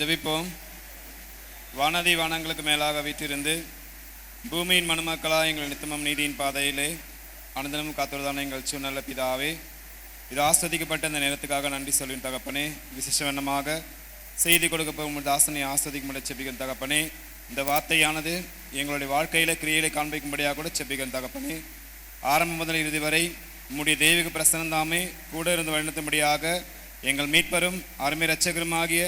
ஜெபிப்போம். வானதி வானங்களுக்கு மேலாக வீற்றிருந்து பூமியின் மனுமக்களாக எங்கள் நித்தமும் நீதியின் பாதையிலே அனந்தனமும் காத்துள்ளதான எங்கள் நல்ல பிதாவே, இது ஆஸ்வதிக்கப்பட்ட இந்த நேரத்துக்காக நன்றி சொல்லின் தகப்பனே. விசேஷ வண்ணமாக செய்தி கொடுக்க போகும் தாசனை ஆஸ்வதிக்கும்படி செபிக்கும் தகப்பனே. இந்த வார்த்தையானது எங்களுடைய வாழ்க்கையில் கிரியைகளை காண்பிக்கும்படியாக கூட செபிக்கும் தகப்பனே. ஆரம்பம் முதல் இறுதி வரை உம்முடைய தெய்வீக பிரசன்னந்தாமே கூட இருந்து வழிநடத்தும்படியாக எங்கள் மீட்பரும் அருமை இரட்சகருமாகிய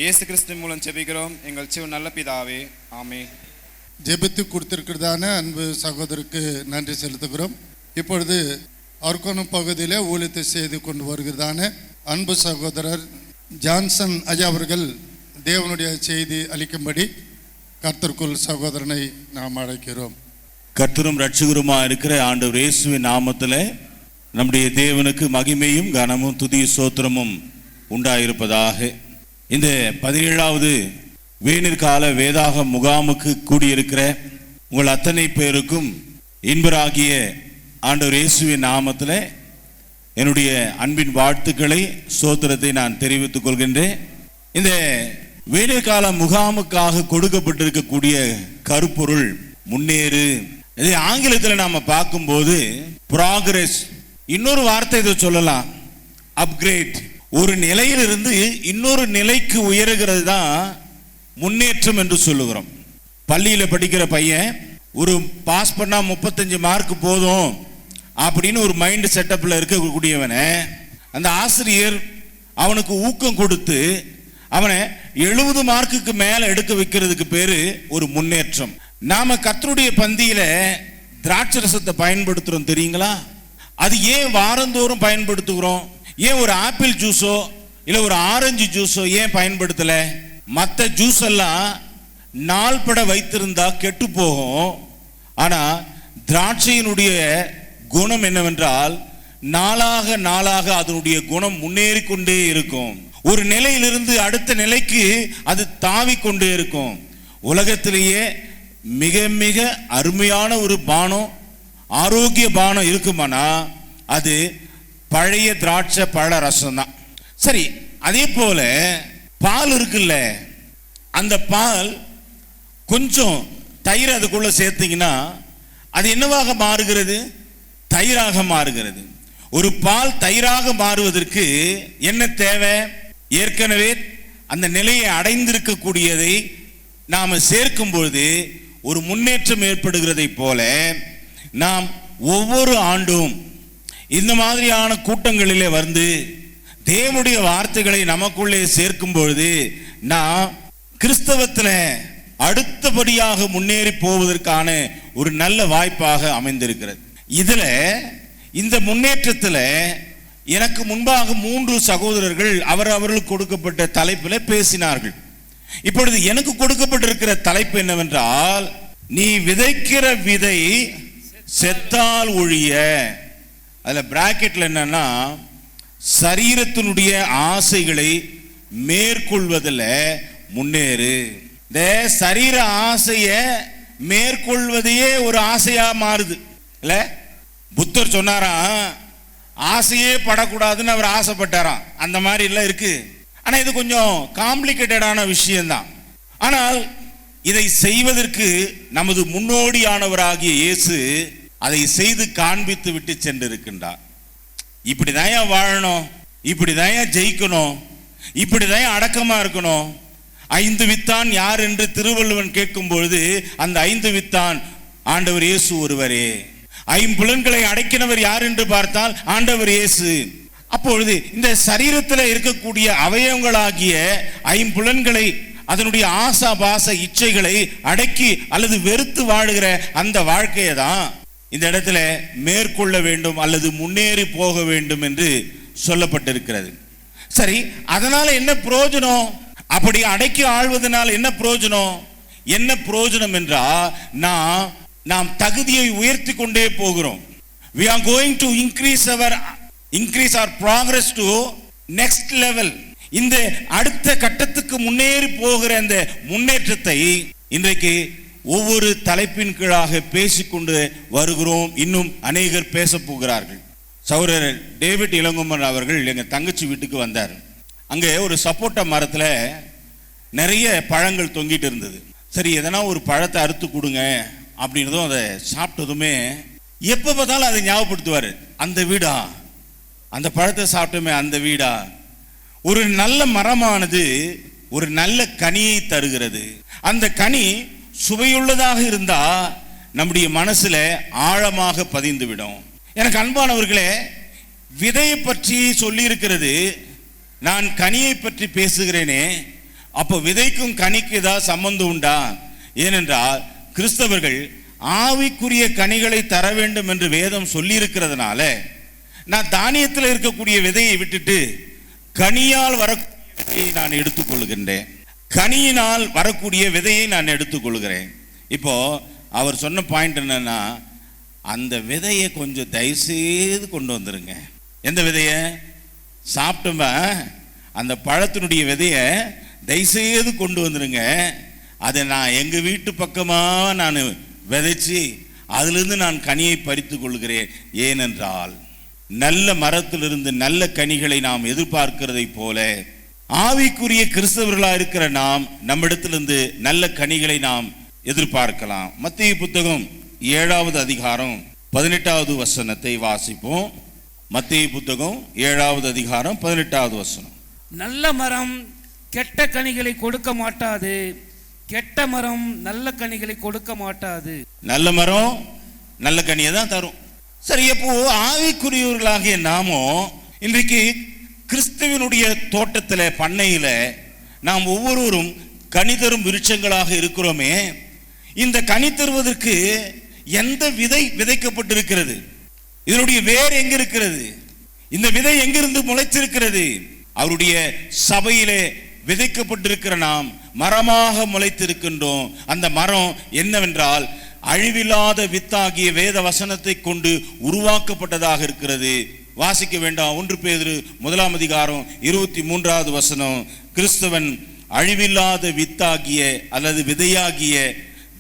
இயேசு கிறிஸ்து மூலம் செபிக்கிறோம் எங்கள் நல்ல பிதாவே, ஆமென். ஜெபித்து கொடுத்திருக்கிறதான அன்பு சகோதரருக்கு நன்றி செலுத்துகிறோம். இப்பொழுது அர்க்கோணம் பகுதியில் ஊழியத்தை செய்து கொண்டு வருகிறதான அன்பு சகோதரர் ஜான்சன் ஐயா அவர்கள் தேவனுடைய செய்தி அளிக்கும்படி கர்த்தருக்குள் சகோதரனை நாம் அழைக்கிறோம். கர்த்தரும் ரட்சகருமா இருக்கிற ஆண்டவர் இயேசுவின் நாமத்தில் நம்முடைய தேவனுக்கு மகிமையும் கனமும் துதி சோத்திரமும் உண்டாயிருப்பதாக. இந்த 17வது வேனிற்கால வேதாக முகாமுக்கு கூடியிருக்கிற உங்கள் அத்தனை பேருக்கும் இன்பராகிய ஆண்டவர் இயேசுவின் நாமத்தில் என்னுடைய அன்பின் வாழ்த்துக்களை சோத்திரத்தை நான் தெரிவித்துக் கொள்கின்றேன். இந்த வேனிற்கால முகாமுக்காக கொடுக்கப்பட்டிருக்கக்கூடிய கருப்பொருள் முன்னேறு. இதை ஆங்கிலத்தில் நாம் பார்க்கும்போது ப்ராக்ரெஸ். இன்னொரு வார்த்தை இதை சொல்லலாம், அப்கிரேட். ஒரு நிலையிலிருந்து இன்னொரு நிலைக்கு உயருகிறது தான் முன்னேற்றம் என்று சொல்லுகிறோம். பள்ளியில் படிக்கிற பையன் ஒரு பாஸ் பண்ணா 35 மார்க் போதும் அப்படின்னு ஒரு மைண்ட் செட்டப்பில் இருக்கக்கூடியவனை அந்த ஆசிரியர் அவனுக்கு ஊக்கம் கொடுத்து அவனை 70 மார்க்குக்கு மேலே எடுக்க வைக்கிறதுக்கு பேரு ஒரு முன்னேற்றம். நாம கர்த்தருடைய பந்தியில திராட்சை ரசத்தை பயன்படுத்துறோம் தெரியுங்களா? அது ஏன் வாரந்தோறும் பயன்படுத்துகிறோம்? ஏன் ஒரு ஆப்பிள் ஜூஸோ இல்லை ஒரு ஆரஞ்சு ஜூஸோ ஏன் பயன்படுத்தல? மற்ற ஜூஸ் எல்லாம் நாள்பட வைத்திருந்தா கெட்டு போகும். ஆனா திராட்சையினுடைய குணம் என்னவென்றால் நாளாக நாளாக அதனுடைய குணம் முன்னேறி கொண்டே இருக்கும். ஒரு நிலையிலிருந்து அடுத்த நிலைக்கு அது தாவிக்கொண்டே இருக்கும். உலகத்திலேயே மிக மிக அருமையான ஒரு பானம், ஆரோக்கிய பானம் இருக்குமானா அது பழைய திராட்சை பழ ரசம் தான். சரி, அதே போல பால் இருக்குல்ல, அந்த பால் கொஞ்சம் தயிர் அதுக்குள்ள சேர்த்தீங்கன்னா அது என்னவாக மாறுகிறது? தயிராக மாறுகிறது. ஒரு பால் தயிராக மாறுவதற்கு என்ன தேவை? ஏற்கனவே அந்த நிலையை அடைந்திருக்கக்கூடியதை நாம சேர்க்கும் பொழுது ஒரு முன்னேற்றம் ஏற்படுகிறதை போல நாம் ஒவ்வொரு ஆண்டும் இந்த மாதிரியான கூட்டங்களிலே வந்து தேவனுடைய வார்த்தைகளை நமக்குள்ளே சேர்க்கும் பொழுது நாம் கிறிஸ்தவத்தில் அடுத்தபடியாக முன்னேறி போவதற்கான ஒரு நல்ல வாய்ப்பாக அமைந்திருக்கிறது. இதுல இந்த முன்னேற்றத்தில் எனக்கு முன்பாக 3 சகோதரர்கள் அவர்களுக்கு கொடுக்கப்பட்ட தலைப்பில் பேசினார்கள். இப்பொழுது எனக்கு கொடுக்கப்பட்டிருக்கிற தலைப்பு என்னவென்றால், நீ விதைக்கிற விதை செத்தால் ஒழிய. அதுல பிராக்கெட்ல என்னன்னா, சரீரத்தினுடைய ஆசைகளை மேற்கொள்வதில் முன்னேறு. இந்த சரீர ஆசைய மேற்கொள்வதையே ஒரு ஆசையா மாறுது இல்ல? புத்தர் சொன்னாராம், ஆசையே படக்கூடாதுன்னு அவர் ஆசைப்பட்டாராம். அந்த மாதிரி எல்லாம் இருக்கு. ஆனா இது கொஞ்சம் காம்ப்ளிகேட்டடான விஷயம்தான். ஆனால் இதை செய்வதற்கு நமது முன்னோடியானவராகிய இயேசு அதை செய்து காண்பித்து விட்டு சென்றிருக்கின்றார். இப்படிதான் வாழணும், இப்படிதான் ஜெயிக்கணும், இப்படிதான் அடக்கமா இருக்கணும். 5 வித்தான் யார் என்று திருவள்ளுவன் கேட்கும் பொழுது அந்த 5 வித்தான் ஆண்டவர் இயேசு ஒருவரே. 5 புலன்களை அடக்கினவர் யார் என்று பார்த்தால் ஆண்டவர் இயேசு. அப்பொழுது இந்த சரீரத்தில் இருக்கக்கூடிய அவயவங்களாகிய 5 புலன்களை, அதனுடைய ஆசா பாச இச்சைகளை அடக்கி அல்லது வெறுத்து வாழுகிற அந்த வாழ்க்கையை தான் இந்த இடத்துல மேற்கொள்ள வேண்டும் அல்லது முன்னேறி போக வேண்டும் என்று சொல்லப்பட்டிருக்கிறது. சரி, அதனால என்ன பிரயோஜனம்? அப்படி அடக்கி ஆழ்வதனால் என்ன பிரயோஜனம்? என்ன பிரயோஜனம் என்றால் நாம் தகுதியை உயர்த்தி கொண்டே போகிறோம். We are going to increase our progress to next level. இந்த அடுத்த கட்டத்துக்கு முன்னேறி போகிற இந்த முன்னேற்றத்தை இன்றைக்கு ஒவ்வொரு தலைப்பின் கீழாக பேசிக்கொண்டு வருகிறோம். இன்னும் அநேகர் பேச போகிறார்கள். சகோதரர் டேவிட் இளங்குமரன் அவர்கள் எங்கள் தங்கச்சி வீட்டுக்கு வந்தார். அங்கே ஒரு சப்போட்டா மரத்தில் நிறைய பழங்கள் தொங்கிட்டு இருந்தது. சரி, எதனா ஒரு பழத்தை அறுத்து கொடுங்க அப்படின்றதும் அதை சாப்பிட்டதுமே எப்போ பார்த்தாலும் அதை ஞாபகப்படுத்துவார். அந்த வீடா, அந்த பழத்தை சாப்பிட்டோமே அந்த வீடா. ஒரு நல்ல மரமானது ஒரு நல்ல கனியை தருகிறது. அந்த கனி சுவையுள்ளதாக இருந்தா நம்முடைய மனசுல ஆழமாக பதிந்து விடும். எனக்கு அன்பானவர்களே, விதையை பற்றி சொல்லி இருக்கிறது, நான் கனியை பற்றி பேசுகிறேனே. அப்போ விதைக்கும் கனிக்கு ஏதாவது சம்பந்தம் உண்டா? ஏனென்றால் கிறிஸ்தவர்கள் ஆவிக்குரிய கனிகளை தர வேண்டும் என்று வேதம் சொல்லி இருக்கிறதுனால நான் தானியத்தில் இருக்கக்கூடிய விதையை விட்டுட்டு கனியால் வரக்கூடிய விதையை நான் எடுத்துக்கொள்கின்றேன். கனியினால் வரக்கூடிய விதையை நான் எடுத்துக்கொள்கிறேன். இப்போ அவர் சொன்ன பாயிண்ட் என்னன்னா, அந்த விதையை கொஞ்சம் தயவுசெய்து கொண்டு வந்துருங்க. எந்த விதையை சாப்பிட்டோமா அந்த பழத்தினுடைய விதையை தயவுசெய்து கொண்டு வந்துருங்க. அதை நான் எங்கள் வீட்டு பக்கமாக நான் விதைச்சி அதிலிருந்து நான் கனியை பறித்து கொள்கிறேன். ஏனென்றால் நல்ல மரத்திலிருந்து நல்ல கனிகளை நாம் எதிர்பார்க்கிறதை போல ஆவிக்குரிய கிறிஸ்தவர்களாக இருக்கிற நாம் நம்மிடத்திலிருந்து நல்ல கனிகளை நாம் எதிர்பார்க்கலாம். மத்தேயு புத்தகம் 7வது அதிகாரம் 18வது வசனத்தை வாசிப்போம். மத்தேயு புத்தகம் 7வது அதிகாரம் 18வது வசனம். நல்ல மரம் கெட்ட கனிகளை கொடுக்க மாட்டாது, கெட்ட மரம் நல்ல கனிகளை கொடுக்க மாட்டாது. நல்ல மரம் நல்ல கனியை தான் தரும். சரி, அப்போ ஆவிக்குரியவர்களாகிய நாமோ இன்றைக்கு கிறிஸ்துவனுடைய தோட்டத்தில் பண்ணையில் நாம் ஒவ்வொருவரும் கனி தரும் விருட்சங்களாக இருக்கிறோமே. இந்த கனி தருவதற்கு எந்த விதை விதைக்கப்பட்டிருக்கிறது? இதனுடைய வேர் எங்க இருக்கிறது? இந்த விதை எங்கிருந்து முளைத்திருக்கிறது? அவருடைய சபையிலே விதைக்கப்பட்டிருக்கிற நாம் மரமாக முளைத்திருக்கின்றோம். அந்த மரம் என்னவென்றால் அழிவில்லாத வித்தாகிய வேத வசனத்தை கொண்டு உருவாக்கப்பட்டதாக இருக்கிறது. வாசிக்க வேண்டாம். 1 பேதுரு 1ஆம் அதிகாரம் 23வது வசனம். கிறிஸ்தவன் அழிவில்லாத வித்தாகிய அல்லது விதையாகிய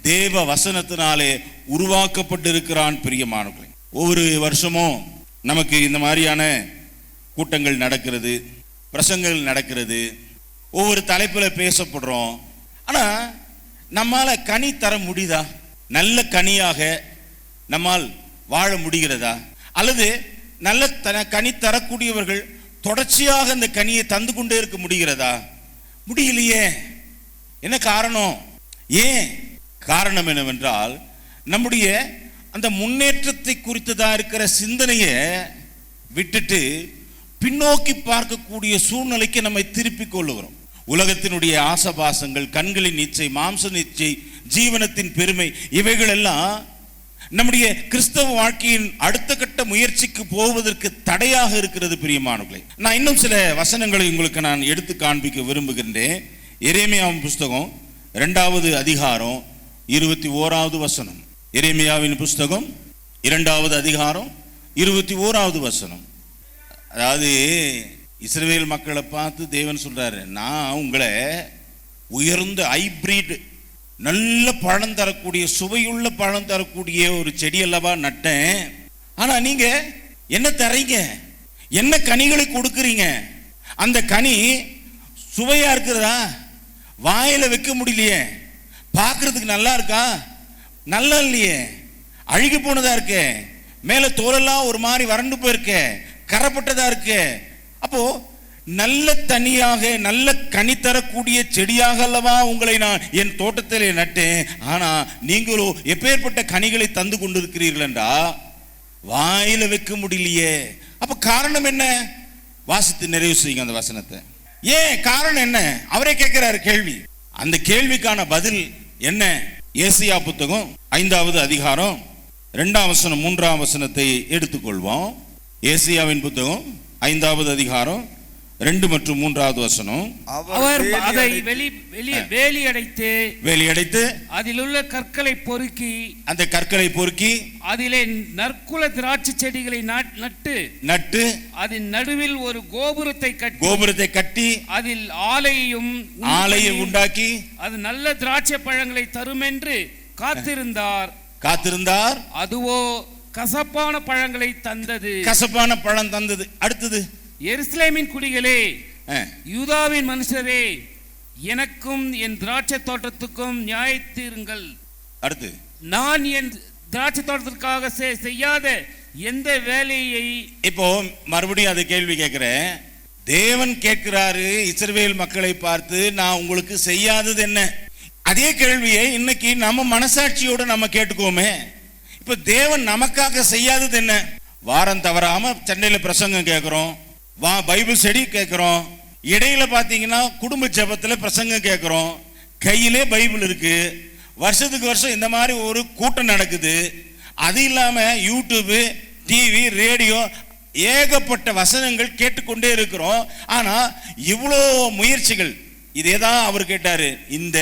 தேவ வசனத்தினாலே உருவாக்கப்பட்டிருக்கிறான். பிரியமானவர்களே, ஒவ்வொரு வருஷமும் நமக்கு இந்த மாதிரியான கூட்டங்கள் நடக்கிறது, பிரசங்கங்கள் நடக்கிறது, ஒவ்வொரு தலைப்பில் பேசப்படுறோம். ஆனால் நம்மால் கனி தர முடியுதா? நல்ல கனியாக நம்மால் வாழ முடிகிறதா? அல்லது நல்ல கனி தரக்கூடியவர்கள் தொடர்ச்சியாக அந்த கனியை தந்து கொண்டே இருக்க முடிகிறதா? முடியலையே. என்ன காரணம்? ஏன்? காரணம் என்னவென்றால் நம்முடைய அந்த முன்னேற்றத்தை குறித்ததா இருக்கிற சிந்தனையை விட்டுட்டு பின்னோக்கி பார்க்கக்கூடிய சூழ்நிலைக்கு நம்மை திருப்பிக் கொள்ளுகிறோம். உலகத்தினுடைய ஆசபாசங்கள், கண்களின் இச்சை, மாம்ச இச்சை, ஜீவனத்தின் பெருமை, இவைகள் எல்லாம் நம்முடைய கிறிஸ்தவ வாழ்க்கையின் அடுத்த கட்ட முயற்சிக்கு போவதற்கு தடையாக இருக்கிறது. பிரியமானவர்களே, நான் இன்னும் சில வசனங்களை உங்களுக்கு நான் எடுத்து காண்பிக்க விரும்புகின்றேன். எரேமியாவின் புஸ்தகம் 2வது அதிகாரம் 21வது வசனம். எரேமியாவின் புஸ்தகம் 2வது அதிகாரம் 21வது வசனம். அதாவது இஸ்ரவேல் மக்களை பார்த்து தேவன் சொல்றாரு, நான் உங்களை உயர்ந்த ஹைபிரிட் நல்ல பழம் தரக்கூடிய சுவையுள்ள பழம் தரக்கூடிய ஒரு செடி அல்லவா நட்டேன். ஆனா நீங்க என்ன தரீங்க? என்ன கனிகளை கொடுக்குறீங்க? அந்த கனி சுவையா இருக்கிறதா? வாயில வைக்க முடியலையே. பார்க்கறதுக்கு நல்லா இருக்கா? நல்லா இல்லையே. அழுகி போனதா இருக்கு. மேல தோலெல்லாம் ஒரு மாதிரி வறண்டு போயிருக்க, கரப்பட்டதா இருக்கு. அப்போ நல்ல தனியாக நல்ல கனி தரக்கூடிய செடியாக அல்லவா உங்களை நான் என் தோட்டத்திலே நட்டேன். ஆனா நீங்களோ எப்பேற்பட்ட கனிகளை தந்து கொண்டிருக்கிறீர்கள் என்றா வாயில வைக்க முடியலையே. அப்ப காரணம் என்ன? வாசித்து நிறைவு செய்யுங்க அந்த வசனத்தை. ஏன் காரணம் என்ன? அவரே கேட்கிறாரு கேள்வி. அந்த கேள்விக்கான பதில் என்ன? ஏசாயா புத்தகம் 5வது அதிகாரம் 2ஆம் வசனம் 3ஆம் வசனத்தை எடுத்துக்கொள்வோம். ஏசாயாவின் புத்தகம் 5வது அதிகாரம் 2 மற்றும் 3வது வசனம். அவர் அதை வேலி அடைத்து அதில் உள்ள கற்களை பொறுக்கி, அந்த கற்களை பொறுக்கி அதிலே நற்குல திராட்சை செடிகளை நட்டு அதன் நடுவில் ஒரு கோபுரத்தை கட்டி அதில் ஆலையை உண்டாக்கி அது நல்ல திராட்சை பழங்களை தரும் என்று காத்திருந்தார். அதுவோ கசப்பான பழங்களை தந்தது. கசப்பான பழம் தந்தது. அடுத்தது, எருசலேமின் குடிகளே, யூதாவின் மனுஷரே, எனக்கும் என் திராட்சை தோட்டத்துக்கும் நியாயத்தீருங்கள். அடுத்து, நான் என் திராட்சை தோட்டத்திற்காக செய்யாத எந்த வேலையை. இப்போ மறுபடியும் அது கேள்வி கேட்கிறேன். தேவன் கேட்கிறாரு இஸ்ரவேல் மக்களை பார்த்து, நான் உங்களுக்கு செய்யாதது என்ன? அதே கேள்வியை இன்னைக்கு நம்ம மனசாட்சியோட நம்ம கேட்டுக்கோமே. இப்ப தேவன் நமக்காக செய்யாதது என்ன? வாரம் தவறாம சென்னையில பிரசங்கம் கேட்கிறோம், பைபிள் ஸ்டடி கேட்கிறோம், இடையில பாத்தீங்கன்னா குடும்ப ஜெபத்துல பிரசங்கம் கேட்கிறோம், கையிலே பைபிள் இருக்கு, வருஷத்துக்கு வருஷம் இந்த மாதிரி ஒரு கூட்டம் நடக்குது. அது இல்லாம யூடியூப், டிவி, ரேடியோ, ஏகப்பட்ட வசனங்கள் கேட்டுக்கொண்டே இருக்கிறோம். ஆனா இவ்வளோ முயற்சிகள், இதே தான் அவர் கேட்டாரு, இந்த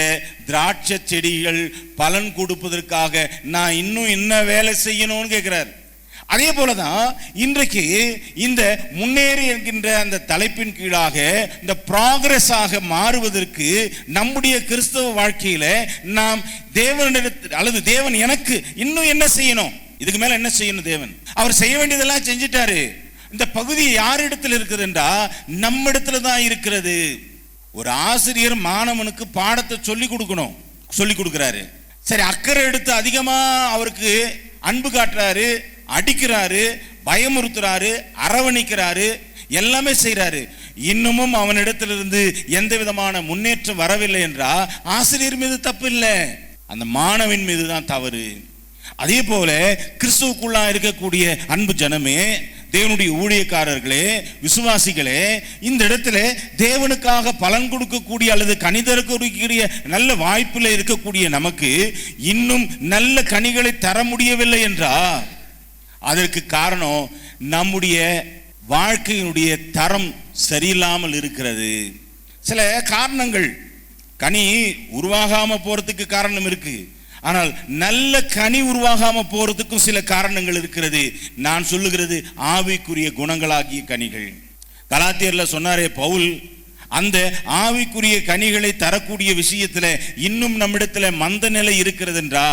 திராட்சை செடிகள் பலன் கொடுப்பதற்காக நான் இன்னும் என்ன வேலை செய்யணும்னு கேட்கிறார். அதே போலதான் இன்றைக்கு இந்த முன்னேறி என்கின்ற அந்த தலைப்பின் கீழாக இந்த ப்ராக்ரஸ் ஆக மாறுவதற்கு நம்முடைய கிறிஸ்தவ வாழ்க்கையில நாம் தேவனிடத்தில், அல்லது தேவன் எனக்கு இன்னும் என்ன செய்யணும், இதுக்கு மேல என்ன செய்யணும், தேவன் அவர் செய்ய வேண்டியதெல்லாம் செஞ்சிட்டாரு. இந்த பகுதி யாரிடத்தில் இருக்குதுன்றா நம்ம இடத்துல தான் இருக்கிறது. ஒரு ஆசிரியர் மாணவனுக்கு பாடத்தை சொல்லி கொடுக்கணும், சொல்லி கொடுக்கிறாரு. சரி, அக்கறை எடுத்து அதிகமா அவருக்கு அன்பு காட்டுறாரு, அடிக்கிறாரு, பயமுறுத்துறாரு, அரவணைக்கிறாரு, எல்லாமே செய்யறாரு. இன்னமும் அவனிடத்திலிருந்து எந்த விதமான முன்னேற்றம் வரவில்லை என்றா ஆசிரியர் மீது தப்பு இல்லை, அந்த மாணவன் மீது தான் தவறு. அதே போல கிறிஸ்துவுக்குள்ளா இருக்கக்கூடிய அன்பு ஜனமே, தேவனுடைய ஊழியக்காரர்களே, விசுவாசிகளே, இந்த இடத்துல தேவனுக்காக பலன் கொடுக்கக்கூடிய அல்லது கனிதரக்கூடிய நல்ல வாய்ப்புல இருக்கக்கூடிய நமக்கு இன்னும் நல்ல கனிகளை தர முடியவில்லை என்றா அதற்கு காரணம் நம்முடைய வாழ்க்கையினுடைய தரம் சரியில்லாமல் இருக்கிறது. சில காரணங்கள், கனி உருவாகாம போறதுக்கு காரணம் இருக்கு, ஆனால் நல்ல கனி உருவாகாம போறதுக்கும் சில காரணங்கள் இருக்கிறது. நான் சொல்லுகிறது ஆவிக்குரிய குணங்களாகிய கனிகள். கலாத்தியர்ல சொன்னாரே பவுல், அந்த ஆவிக்குரிய கனிகளை தரக்கூடிய விஷயத்துல இன்னும் நம்மிடத்துல மந்த நிலை இருக்கிறது என்றா,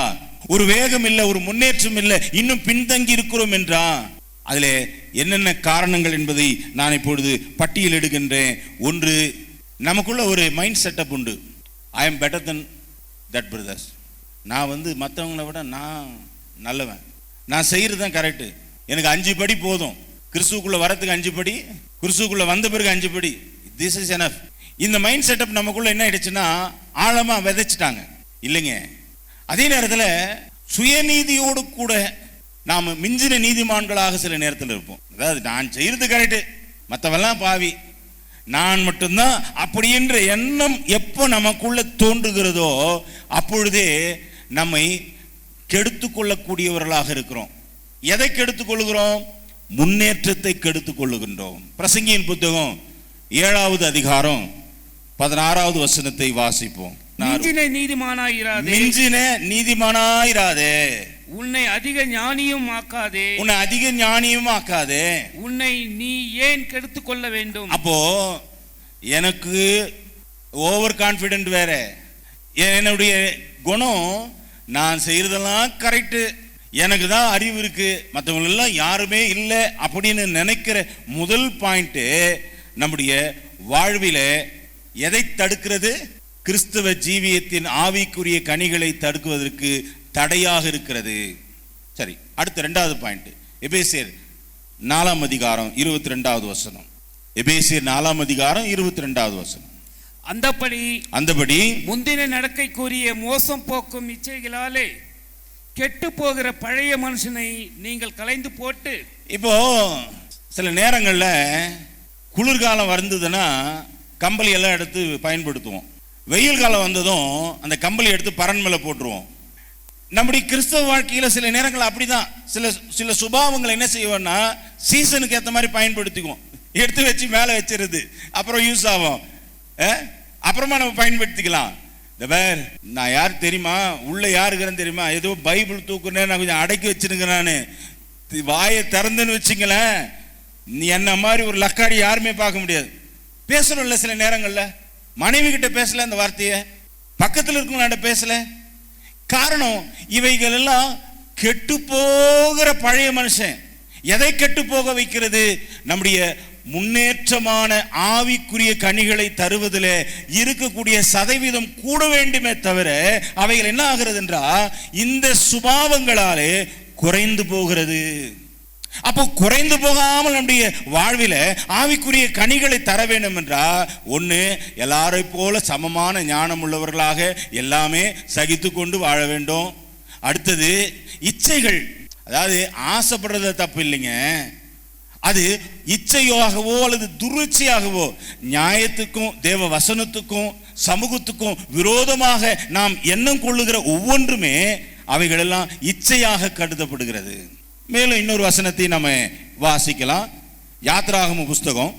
ஒரு வேகம் இல்லை, ஒரு முன்னேற்றம் இல்லை, இன்னும் பின்தங்கி இருக்கிறோம் என்றா, அதுல என்னென்ன காரணங்கள் என்பதை நான் இப்பொழுது பட்டியலிடுகின்றேன். ஒன்று, நமக்குள்ள ஒரு மைண்ட் செட்டப் உண்டு. I am better then that brothers. நான் மற்றவங்களை விட நான் நல்லவன், நான் செய்யறது தான் கரெக்டு, எனக்கு 5 படி போதும், கிறிஸ்துக்குள்ள வரத்துக்கு 5 படி, கிறிஸ்துக்குள்ள வந்த பிறகு 5 படி, திஸ் இஸ் எனஃப். இந்த மைண்ட் செட்டப் நமக்குள்ள என்ன ஆயிடுச்சுன்னா ஆழமா விதைச்சிட்டாங்க இல்லைங்க. அதே நேரத்தில் சுயநீதியோடு கூட நாம் மிஞ்சின நீதிமான்களாக சில நேரத்தில் இருப்போம். அதாவது நான் செய்யறது கரெக்டு, மற்றவெல்லாம் பாவி, நான் மட்டும்தான் அப்படின்ற எண்ணம் எப்போ நமக்குள்ள தோன்றுகிறதோ அப்பொழுதே நம்மை கெடுத்து கொள்ளக்கூடியவர்களாக இருக்கிறோம். எதை கெடுத்து கொள்ளுகிறோம்? முன்னேற்றத்தை கெடுத்து கொள்ளுகின்றோம். பிரசங்கியின் புத்தகம் 7வது அதிகாரம் 16வது வசனத்தை வாசிப்போம். மிஞ்சின நீதிமானாயிராதே, உன்னை அதிக ஞானியும் ஆக்காதே, உன்னை அதிக ஞானியும் ஆக்காதே, உன்னை நீ ஏன் கெடுத்து கொள்ள வேண்டும்? அப்போ எனக்கு ஓவர் கான்ஃபிடென்ட் வேற, என்னுடைய குணம் நான் செய்யறதெல்லாம் கரெக்டு, எனக்கு தான் அறிவு இருக்கு, மற்றவங்க எல்லாம் யாருமே இல்லை அப்படின்னு நினைக்கிற முதல் பாயிண்ட் நம்முடைய வாழ்வில எதை தடுக்கிறது? கிறிஸ்தவ ஜீவியத்தின் ஆவிக்குரிய கனிகளை தடுக்குவதற்கு தடையாக இருக்கிறது. சரி, அடுத்த 2வது பாயிண்ட், எபேசியர் 4ஆம் அதிகாரம் 22வது வசனம். எபேசியர் 4ஆம் அதிகாரம் 22வது வசனம். அந்தபடி முந்தின நடக்கை கூறிய மோசம் போக்கும் இச்சைகளாலே கெட்டு போகிற பழைய மனுஷனை நீங்கள் களைந்து போட்டு. இப்போ சில நேரங்கள்ல குளிர்காலம் வந்ததுன்னா கம்பளி எல்லாம் எடுத்து பயன்படுத்துவோம், வெயில் காலம் வந்ததும் அந்த கம்பளி எடுத்து பரன் மேல போட்டுருவோம். நம்முடைய கிறிஸ்தவ வாழ்க்கையில சில நேரங்கள் அப்படிதான், சில சுபாவங்களை என்ன செய்வோம்னா சீசனுக்கு ஏற்ற மாதிரி பயன்படுத்திக்குவோம், எடுத்து வச்சு மேல வச்சிருது, அப்புறம் யூஸ் ஆகும், அப்புறமா நம்ம பயன்படுத்திக்கலாம். நான் யார் தெரியுமா, உள்ள யாருக்கிறேன்னு தெரியுமா, ஏதோ பைபிள் தூக்குனேன், நான் கொஞ்சம் அடக்கி வச்சிருக்கிறேன், வாயை திறந்துன்னு வச்சுங்களேன், நீ என்ன மாதிரி ஒரு லக்காடி யாருமே பார்க்க முடியாது. பேசணும்ல, சில நேரங்கள்ல மனைவி கிட்ட பேசல, அந்த வார்த்தையை பக்கத்தில் இருக்கவங்களாண்ட பேசல. காரணம், இவைகள் எல்லாம் கெட்டு போகிற பழைய மனுஷன். எதை கெட்டு போக வைக்கிறது? நம்முடைய முன்னேற்றமான ஆவிக்குரிய கனிகளை தருவதில் இருக்கக்கூடிய சதவீதம் கூட வேண்டுமே தவிர அவைகள் என்ன ஆகிறது என்றால் இந்த சுபாவங்களாலே குறைந்து போகிறது. அப்போ குறைந்து போகாமல் நம்முடைய வாழ்வில் ஆவிக்குரிய கனிகளை தர வேண்டும் என்றால் ஒன்று, எல்லாரை போல சமமான ஞானம் உள்ளவர்களாக எல்லாமே சகித்து கொண்டு வாழ வேண்டும். அடுத்தது இச்சைகள், அதாவது ஆசைப்படுறது தப்பு இல்லைங்க, அது இச்சையாகவோ அல்லது துருச்சியாகவோ நியாயத்துக்கும் தேவ வசனத்துக்கும் சமூகத்துக்கும் விரோதமாக நாம் எண்ணம் கொள்ளுகிற ஒவ்வொன்றுமே அவைகளெல்லாம் இச்சையாக கருதப்படுகிறது. மேலும் இன்னொரு வசனத்தை நம்ம வாசிக்கலாம். யாத்ராகம புஸ்தகம்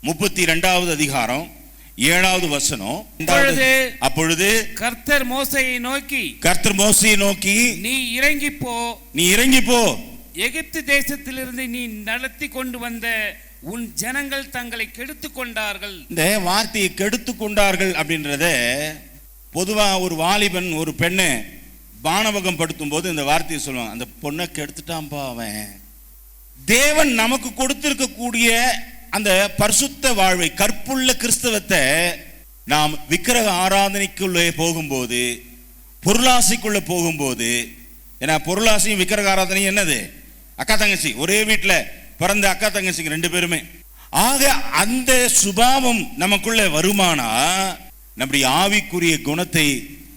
32வது அதிகாரம் 7வது வசனம். அப்பொழுது கர்த்தர் மோசேயை நோக்கி நீ இறங்கி போ, எகிப்து தேசத்திலிருந்து நீ நடத்தி கொண்டு வந்த உன் ஜனங்கள் தங்களை கெடுத்து கொண்டார்கள். இந்த வார்த்தையை கெடுத்து கொண்டார்கள் அப்படின்றத பொதுவா ஒரு வாலிபன் ஒரு பெண்ணை பானவகம் படுத்தும் போது இந்த வார்த்தையை சொல்லுவாங்க, அந்த பொண்ணை கெடுத்துட்டான்பா அவன். தேவன் நமக்கு கொடுத்திருக்கக்கூடிய அந்த பரிசுத்த வாழ்வை, கற்புள்ள கிறிஸ்தவத்தை நாம் விக்கிரக ஆராதனைக்குள்ளே போகும்போது, பொருளாசைக்குள்ளே போகும்போது, ஏன்னா பொருளாசையும் விக்கிரக ஆராதனையும் என்னது, அக்கா தங்கச்சி, ஒரே வீட்டில் பிறந்த அக்கா தங்கச்சிங்க 2 பேருமே. ஆக அந்த சுபாவம் நமக்குள்ள வருமானா நம்முடைய ஆவிக்குரிய குணத்தை,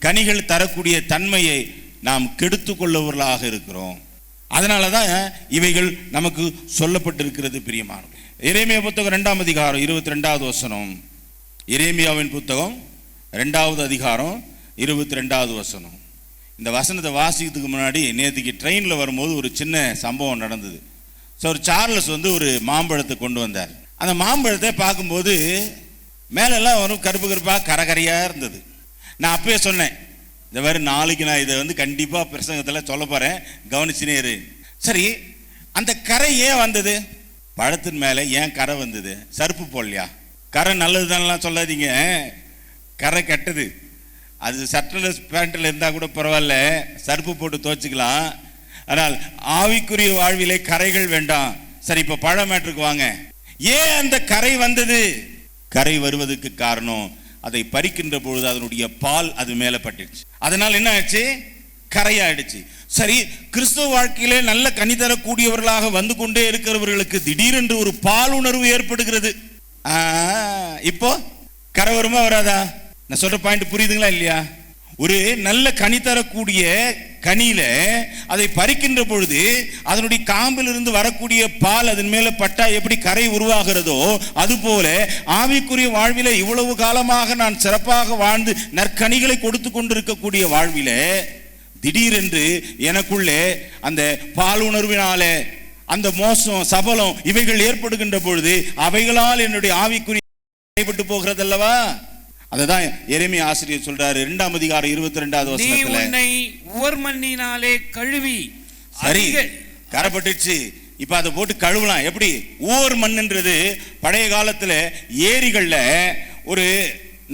கனிகள் தரக்கூடிய தன்மையை நாம் கெடுத்து கொள்ளவர்களாக இருக்கிறோம். அதனால தான் இவைகள் நமக்கு சொல்லப்பட்டிருக்கிறது. பிரியமானவர்களே, எரேமியா புத்தகம் 2ஆம் அதிகாரம் 22வது வசனம். எரேமியாவின் புத்தகம் 2வது அதிகாரம் 22வது வசனம். இந்த வசனத்தை வாசிக்கிறதுக்கு முன்னாடி நேற்றுக்கு ட்ரெயினில் வரும்போது ஒரு சின்ன சம்பவம் நடந்தது. ஸோ ஒரு சார்லஸ் ஒரு மாம்பழத்தை கொண்டு வந்தார். அந்த மாம்பழத்தை பார்க்கும்போது மேலெல்லாம் வரும் கருப்பு கருப்பாக கரகரையாக இருந்தது. நான் அப்பயே சொன்னேன், இந்த மாதிரி நாளைக்கு நான் இதை கண்டிப்பாக பிரசங்கத்தில் சொல்ல போகிறேன், கவனிச்சுனே இரு. சரி, அந்த கரை ஏன் வந்தது? பழத்தின் மேலே ஏன் கரை வந்தது? சர்ப்பு போடலையா? கரை நல்லது தானெலாம் சொல்லாதீங்க, கரை கெட்டது. அது சட்டில் பேண்ட்டில் இருந்தால் கூட பரவாயில்ல, சர்ப்பு போட்டு துவைச்சிக்கலாம். ஆனால் ஆவிக்குரிய வாழ்விலே கரைகள் வேண்டாம். சரி, இப்போ பழ மேட்டருக்கு வாங்க. ஏன் அந்த கரை வந்தது? கரை வருவதற்கு காரணம், அதை பறிக்கின்ற பொழுது அதனுடைய பால் அது மேலே பட்டுச்சு. அதனால் என்ன ஆச்சு? கரையாயிடுச்சு. சரி, கிறிஸ்துவ வாழ்க்கையிலே நல்ல கனி தரக்கூடியவர்களாக வந்து கொண்டே இருக்கிறவர்களுக்கு திடீரென்று ஒரு பால் உணர்வு ஏற்படுகிறது. இப்போ கரை வருமா வராதா? நான் சொல்ற பாயிண்ட் புரியுதுங்களா இல்லையா? ஒரு நல்ல கனி தரக்கூடிய கனியில அதை பறிக்கின்ற பொழுது அதனுடைய காம்பிலிருந்து வரக்கூடிய பால் அதன் மேல பட்டா எப்படி கரை உருவாகிறதோ அதுபோல ஆவிக்குரிய வாழ்வில இவ்வளவு காலமாக நான் சிறப்பாக வாழ்ந்து நற்கனிகளை கொடுத்து கொண்டிருக்கக்கூடிய வாழ்வில திடீரென்று எனக்குள்ளே அந்த பால் உணர்வினாலே அந்த மோசம், சபலம் இவைகள் ஏற்படுகின்ற பொழுது அவைகளால் என்னுடைய ஆவிக்குரிய கைப்பட்டு போகிறது அல்லவா? அதுதான் எரேமியா ஆசிரியர் சொல்றாரு 2ஆம் அதிகாரம் 22வது வசனத்துல, நீ உன்னை உவர் மண்ணினாலே கழுவி. சரி, கரைப்பட்டுச்சு, இப்ப அதை போட்டு கழுவலாம். எப்படி? ஊர் மண்ணுன்றது பழைய காலத்துல ஏரிகள்ல ஒரு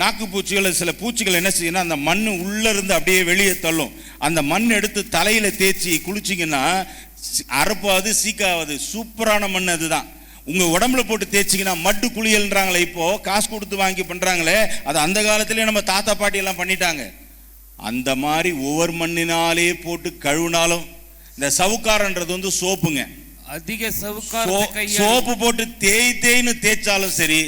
நாக்கு பூச்சிகள், சில பூச்சிகள் என்ன செய்யணும், அந்த மண் உள்ள இருந்து அப்படியே வெளியே தள்ளும். அந்த மண் எடுத்து தலையில தேய்ச்சி குளிச்சிங்கன்னா அரப்பாவது, சீக்காவது. சூப்பரான மண் அதுதான். உங்க உடம்புல போட்டு தேய்ச்சிங்கன்னா மட்டு குளியல்ன்றாங்களே, இப்போ காசு கொடுத்து வாங்கி பண்றாங்களே, அது அந்த காலத்திலேயே நம்ம தாத்தா பாட்டி எல்லாம் பண்ணிட்டாங்க. அந்த மாதிரி ஒவ்வொரு மண்ணினாலே போட்டு கழுவினாலும், இந்த சவுக்காரன்றது சோப்புங்க, அதிக சோப்பு போட்டு தேய்ன்னு தேய்ச்சாலும் சரி,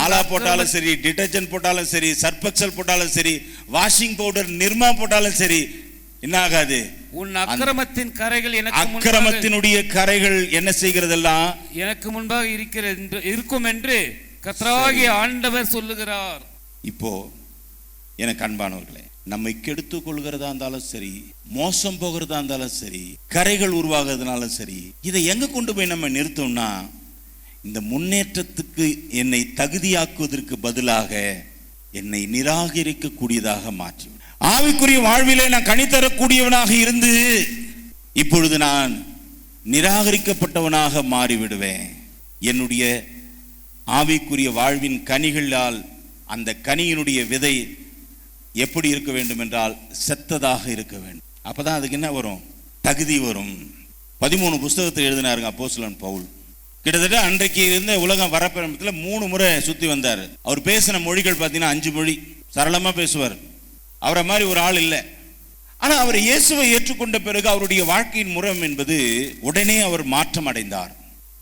ஆலா போட்டாலும் சரி, டிடர்ஜென்ட் போட்டாலும் சரி, சர்பெக்சல் போட்டாலும் சரி, வாஷிங் பவுடர் நிர்மா போட்டாலும் சரி, என்ன ஆகாது? உன் அக்கிரமத்தின் கரைகள், அக்கிரமத்தினுடைய கரைகள் என்ன செய்கிறதெல்லாம் எனக்கு முன்பாக இருக்கும் என்று கர்த்தராகிய ஆண்டவர் சொல்லுகிறார். இப்போ எனக்கு அன்பானவர்களே, நம்மை கெடுத்து கொள்கிறதா இருந்தாலும் சரி, மோசம் போகிறதா இருந்தாலும் சரி, கரைகள் உருவாகிறதுனாலும் சரி, இதை எங்க கொண்டு போய் நம்ம நிறுத்தோம்னா, இந்த முன்னேற்றத்துக்கு என்னை தகுதியாக்குவதற்கு பதிலாக என்னை நிராகரிக்க கூடியதாக மாற்றி, ஆவிக்குரிய வாழ்விலே நான் கனி தரக்கூடியவனாக இருந்து இப்பொழுது நான் நிராகரிக்கப்பட்டவனாக மாறிவிடுவேன். என்னுடைய ஆவிக்குரிய வாழ்வின் கனிகளால் அந்த கனியினுடைய விதை எப்படி இருக்க வேண்டும் என்றால் செத்ததாக இருக்க வேண்டும். அப்பதான் அதுக்கு என்ன வரும்? தகுதி வரும். 13 புஸ்தகத்தை எழுதினாருங்க அப்போஸ்தலன் பவுல். கிட்டத்தட்ட அன்றைக்கு இருந்த உலகம் வரப்பிரமத்தில் 3 முறை சுற்றி வந்தார். அவர் பேசின மொழிகள் பார்த்தீங்கன்னா 5 மொழி, சரளமாக பேசுவார். அவரை மாதிரி ஒரு ஆள் இல்லை. ஆனால் அவர் இயேசுவை ஏற்றுக்கொண்ட பிறகு அவருடைய வாழ்க்கையின் முறம் என்பது உடனே அவர் மாற்றம் அடைந்தார்.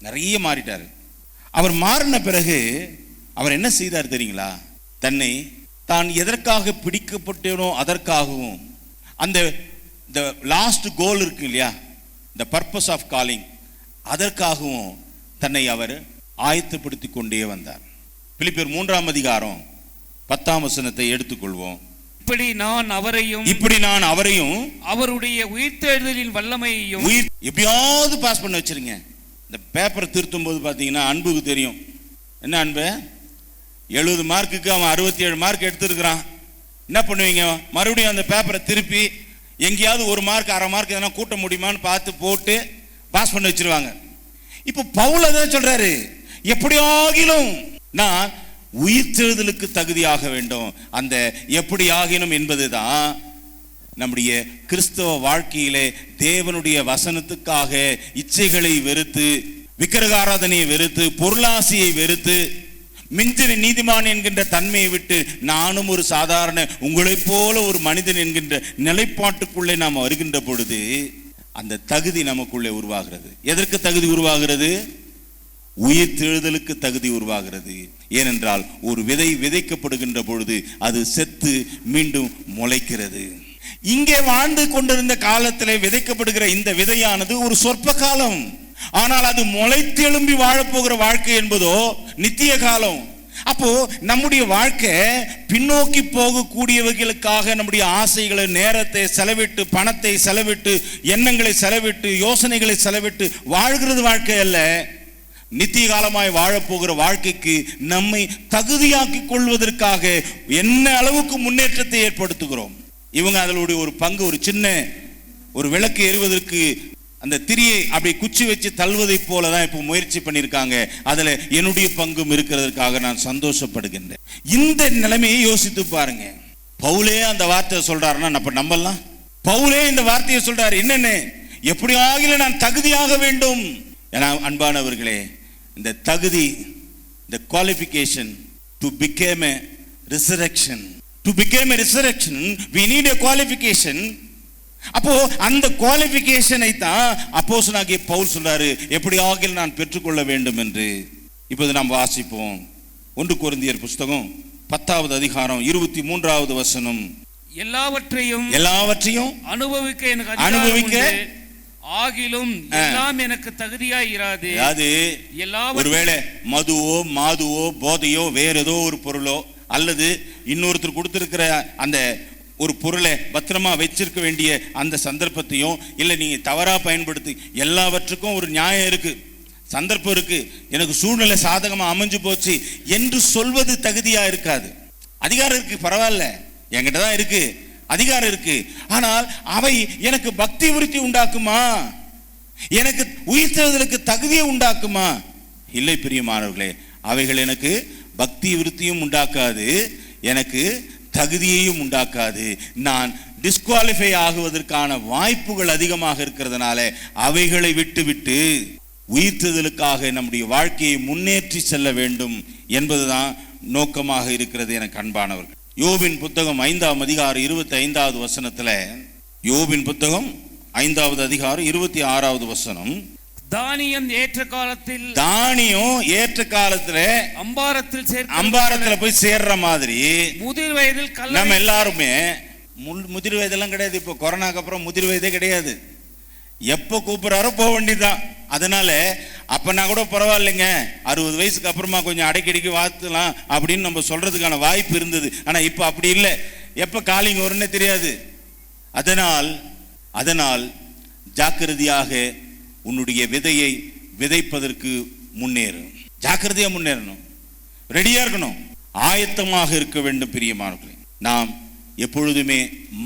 நிறைய மாறிட்டார். அவர் மாறின பிறகு அவர் என்ன செய்தார் தெரியுங்களா? தன்னை தான் எதற்காக பிடிக்கப்பட்டனோ அதற்காகவும், அந்த லாஸ்ட் கோல் இருக்கு இல்லையா, த பர்பஸ் ஆஃப் காலிங், அதற்காகவும் தன்னை அவர் ஆயத்தப்படுத்தி கொண்டே வந்தார். பிலிப்பியர் 3ஆம் அதிகாரம் 10ஆம் வசனத்தை எடுத்துக்கொள்வோம். இப்படி நான் அவரையும் அவருடைய உயிர்த்தெழுதலின் வல்லமையையும் எப்படியாவது பாஸ் பண்ண வச்சிருங்க. இந்த பேப்பரை திருத்தும் போது பார்த்தீங்கன்னா அன்புக்கு தெரியும். என்ன அன்பு, 70 மார்க்குக்கு அவன் 67 மார்க் எடுத்துருக்கிறான். என்ன பண்ணுவீங்க? மறுபடியும் அந்த பேப்பரை திருப்பி எங்கேயாவது 1 மார்க் 1/2 மார்க் எதனா கூட்ட முடியுமான்னு பார்த்து போட்டு பாஸ் பண்ண வச்சிருவாங்க. இப்போ பவுல் அதான் சொல்றாரு, எப்படியாகிலும் நான் உயிர்த்தெழுதலுக்கு தகுதியாக வேண்டும். அந்த எப்படி ஆகினும் என்பதுதான் நம்முடைய கிறிஸ்தவ வாழ்க்கையிலே தேவனுடைய வசனத்துக்காக இச்சைகளை வெறுத்து, விக்கிரக ஆராதனையை வெறுத்து, பொருளாசையை வெறுத்து, மிஞ்சின நீதிமான் என்கின்ற தன்மையை விட்டு நானும் ஒரு சாதாரண உங்களைப் போல ஒரு மனிதன் என்கின்ற நிலைப்பாட்டுக்குள்ளே நாம் வருகின்ற பொழுது அந்த தகுதி நமக்குள்ளே உருவாகிறது. எதற்கு தகுதி உருவாகிறது? உயிர்த்தெழுதலுக்கு தகுதி உருவாகிறது. ஏனென்றால் ஒரு விதை விதைக்கப்படுகின்ற பொழுது அது செத்து மீண்டும் முளைக்கிறது. இங்கே வாழ்ந்து கொண்டிருந்த காலத்திலே விதைக்கப்படுகிற இந்த விதையானது ஒரு சொற்ப காலம். ஆனால் அது முளைத்தெழும்பி வாழப்போகிற வாழ்க்கை என்பதோ நித்திய காலம். அப்போ நம்முடைய வாழ்க்கை பின்னோக்கி போகக்கூடியவர்களுக்காக நம்முடைய ஆசைகளை, நேரத்தை செலவிட்டு, பணத்தை செலவிட்டு, எண்ணங்களை செலவிட்டு, யோசனைகளை செலவிட்டு வாழ்கிறது வாழ்க்கை அல்ல. நித்திய காலமாய் வாழப்போகிற வாழ்க்கைக்கு நம்மை தகுதியாக்கி கொள்வதற்காக என்ன அளவுக்கு முன்னேற்றத்தை ஏற்படுத்துகிறோம். இவங்க அதனுடைய ஒரு பங்கு, ஒரு சின்ன ஒரு விளக்கு எறிவதற்கு அந்த திரியை அப்படி குச்சி வச்சு தள்ளுவதை போல தான் இப்போ முயற்சி பண்ணியிருக்காங்க. அதில் என்னுடைய பங்கும் இருக்கிறதுக்காக நான் சந்தோஷப்படுகின்றேன். இந்த நிலைமையை யோசித்து பாருங்க. பவுலே அந்த வார்த்தையை சொல்றாருன்னா நம்ம நம்பலாம். பவுலே இந்த வார்த்தையை சொல்றாரு, என்னென்ன எப்படி ஆகில நான் தகுதியாக வேண்டும். ஏன்னா அன்பானவர்களே, இந்த தகுதி, இந்த qualification to became a resurrection, to became a resurrection we need a qualification. அப்போ அந்த குவாலிஃபிகேஷனை தான் அப்போஸ்தலனாகிய பவுல் சொல்றாரு, எப்படி ஆகில் நான் பெற்றுக்கொள்ள வேண்டும் என்று. இப்போது நாம் வாசிப்போம் 1 கொரிந்தியர் புஸ்தகம் 10வது அதிகாரம் 23வது வசனம். எல்லாவற்றையும் அனுபவிக்க ஆகிலும் எல்லாம் எனக்கு தகுதியாய் இராது. அது ஒருவேளை மதுவோ மாதுவோ போதையோ வேற ஏதோ ஒரு பொருளோ அல்லது இன்னொருத்தர் கொடுத்திருக்கிற அந்த ஒரு பொருளை பத்திரமா வச்சிருக்க வேண்டிய அந்த சந்தர்ப்பத்தையும் இல்லை நீங்க தவறா பயன்படுத்தி, எல்லாவற்றுக்கும் ஒரு நியாயம் இருக்கு, சந்தர்ப்பம் இருக்கு, எனக்கு சூழ்நிலை சாதகமா அமைஞ்சு போச்சு என்று சொல்வது தகுதியா இருக்காது. அதிகாரம் இருக்கு, பரவாயில்ல, என்கிட்ட தான் இருக்கு, அதிகாரம் இருக்கு. ஆனால் அவை எனக்கு பக்தி விருத்தி உண்டாக்குமா? எனக்கு உயிர்த்தெழுதலுக்கு தகுதியை உண்டாக்குமா? இல்லை பிரியமானவர்களே, அவைகள் எனக்கு பக்தி விருத்தியும் உண்டாக்காது, எனக்கு தகுதியையும் உண்டாக்காது. நான் டிஸ்குவாலிஃபை ஆகுவதற்கான வாய்ப்புகள் அதிகமாக இருக்கிறதுனால அவைகளை விட்டு உயிர்த்தெழுதலுக்காக நம்முடைய வாழ்க்கையை முன்னேற்றி செல்ல வேண்டும் என்பதுதான் நோக்கமாக இருக்கிறது. எனக்கு அன்பானவர்கள், யோபின் புத்தகம் 5ஆம் அதிகாரம் 25வது வசனத்துல, யோபின் புத்தகம் 5வது அதிகாரம் 26வது வசனம், தானியம் ஏற்ற காலத்துல அம்பாரத்தில் போய் சேர்ற மாதிரி முதிர் வயதில் நம்ம எல்லாருமே, முதிர் வயதெல்லாம் கிடையாது, இப்போ கொரோனாக்கு அப்புறம் முதிர் வயதே கிடையாது, எப்போ கூப்பிடுறாரோ போக வேண்டியதுதான். அதனால அப்பனா கூட பரவாயில்லைங்க, 60 வயசுக்கு அப்புறமா கொஞ்சம் அடைக்கடிக்கு வாத்துலாம் அப்படின்னு நம்ம சொல்றதுக்கான வாய்ப்பு இருந்தது. ஆனா இப்போ அப்படி இல்லை, எப்போ காலிங் வரும்னே தெரியாது. அதனால் ஜாக்கிரதையாக உன்னுடைய விதையை விதைப்பதற்கு முன்னேறும். ஜாக்கிரதையா முன்னேறணும், ரெடியா இருக்கணும், ஆயத்தமாக இருக்க வேண்டும். பிரியமானவர்களே, நாம் எப்பொழுதுமே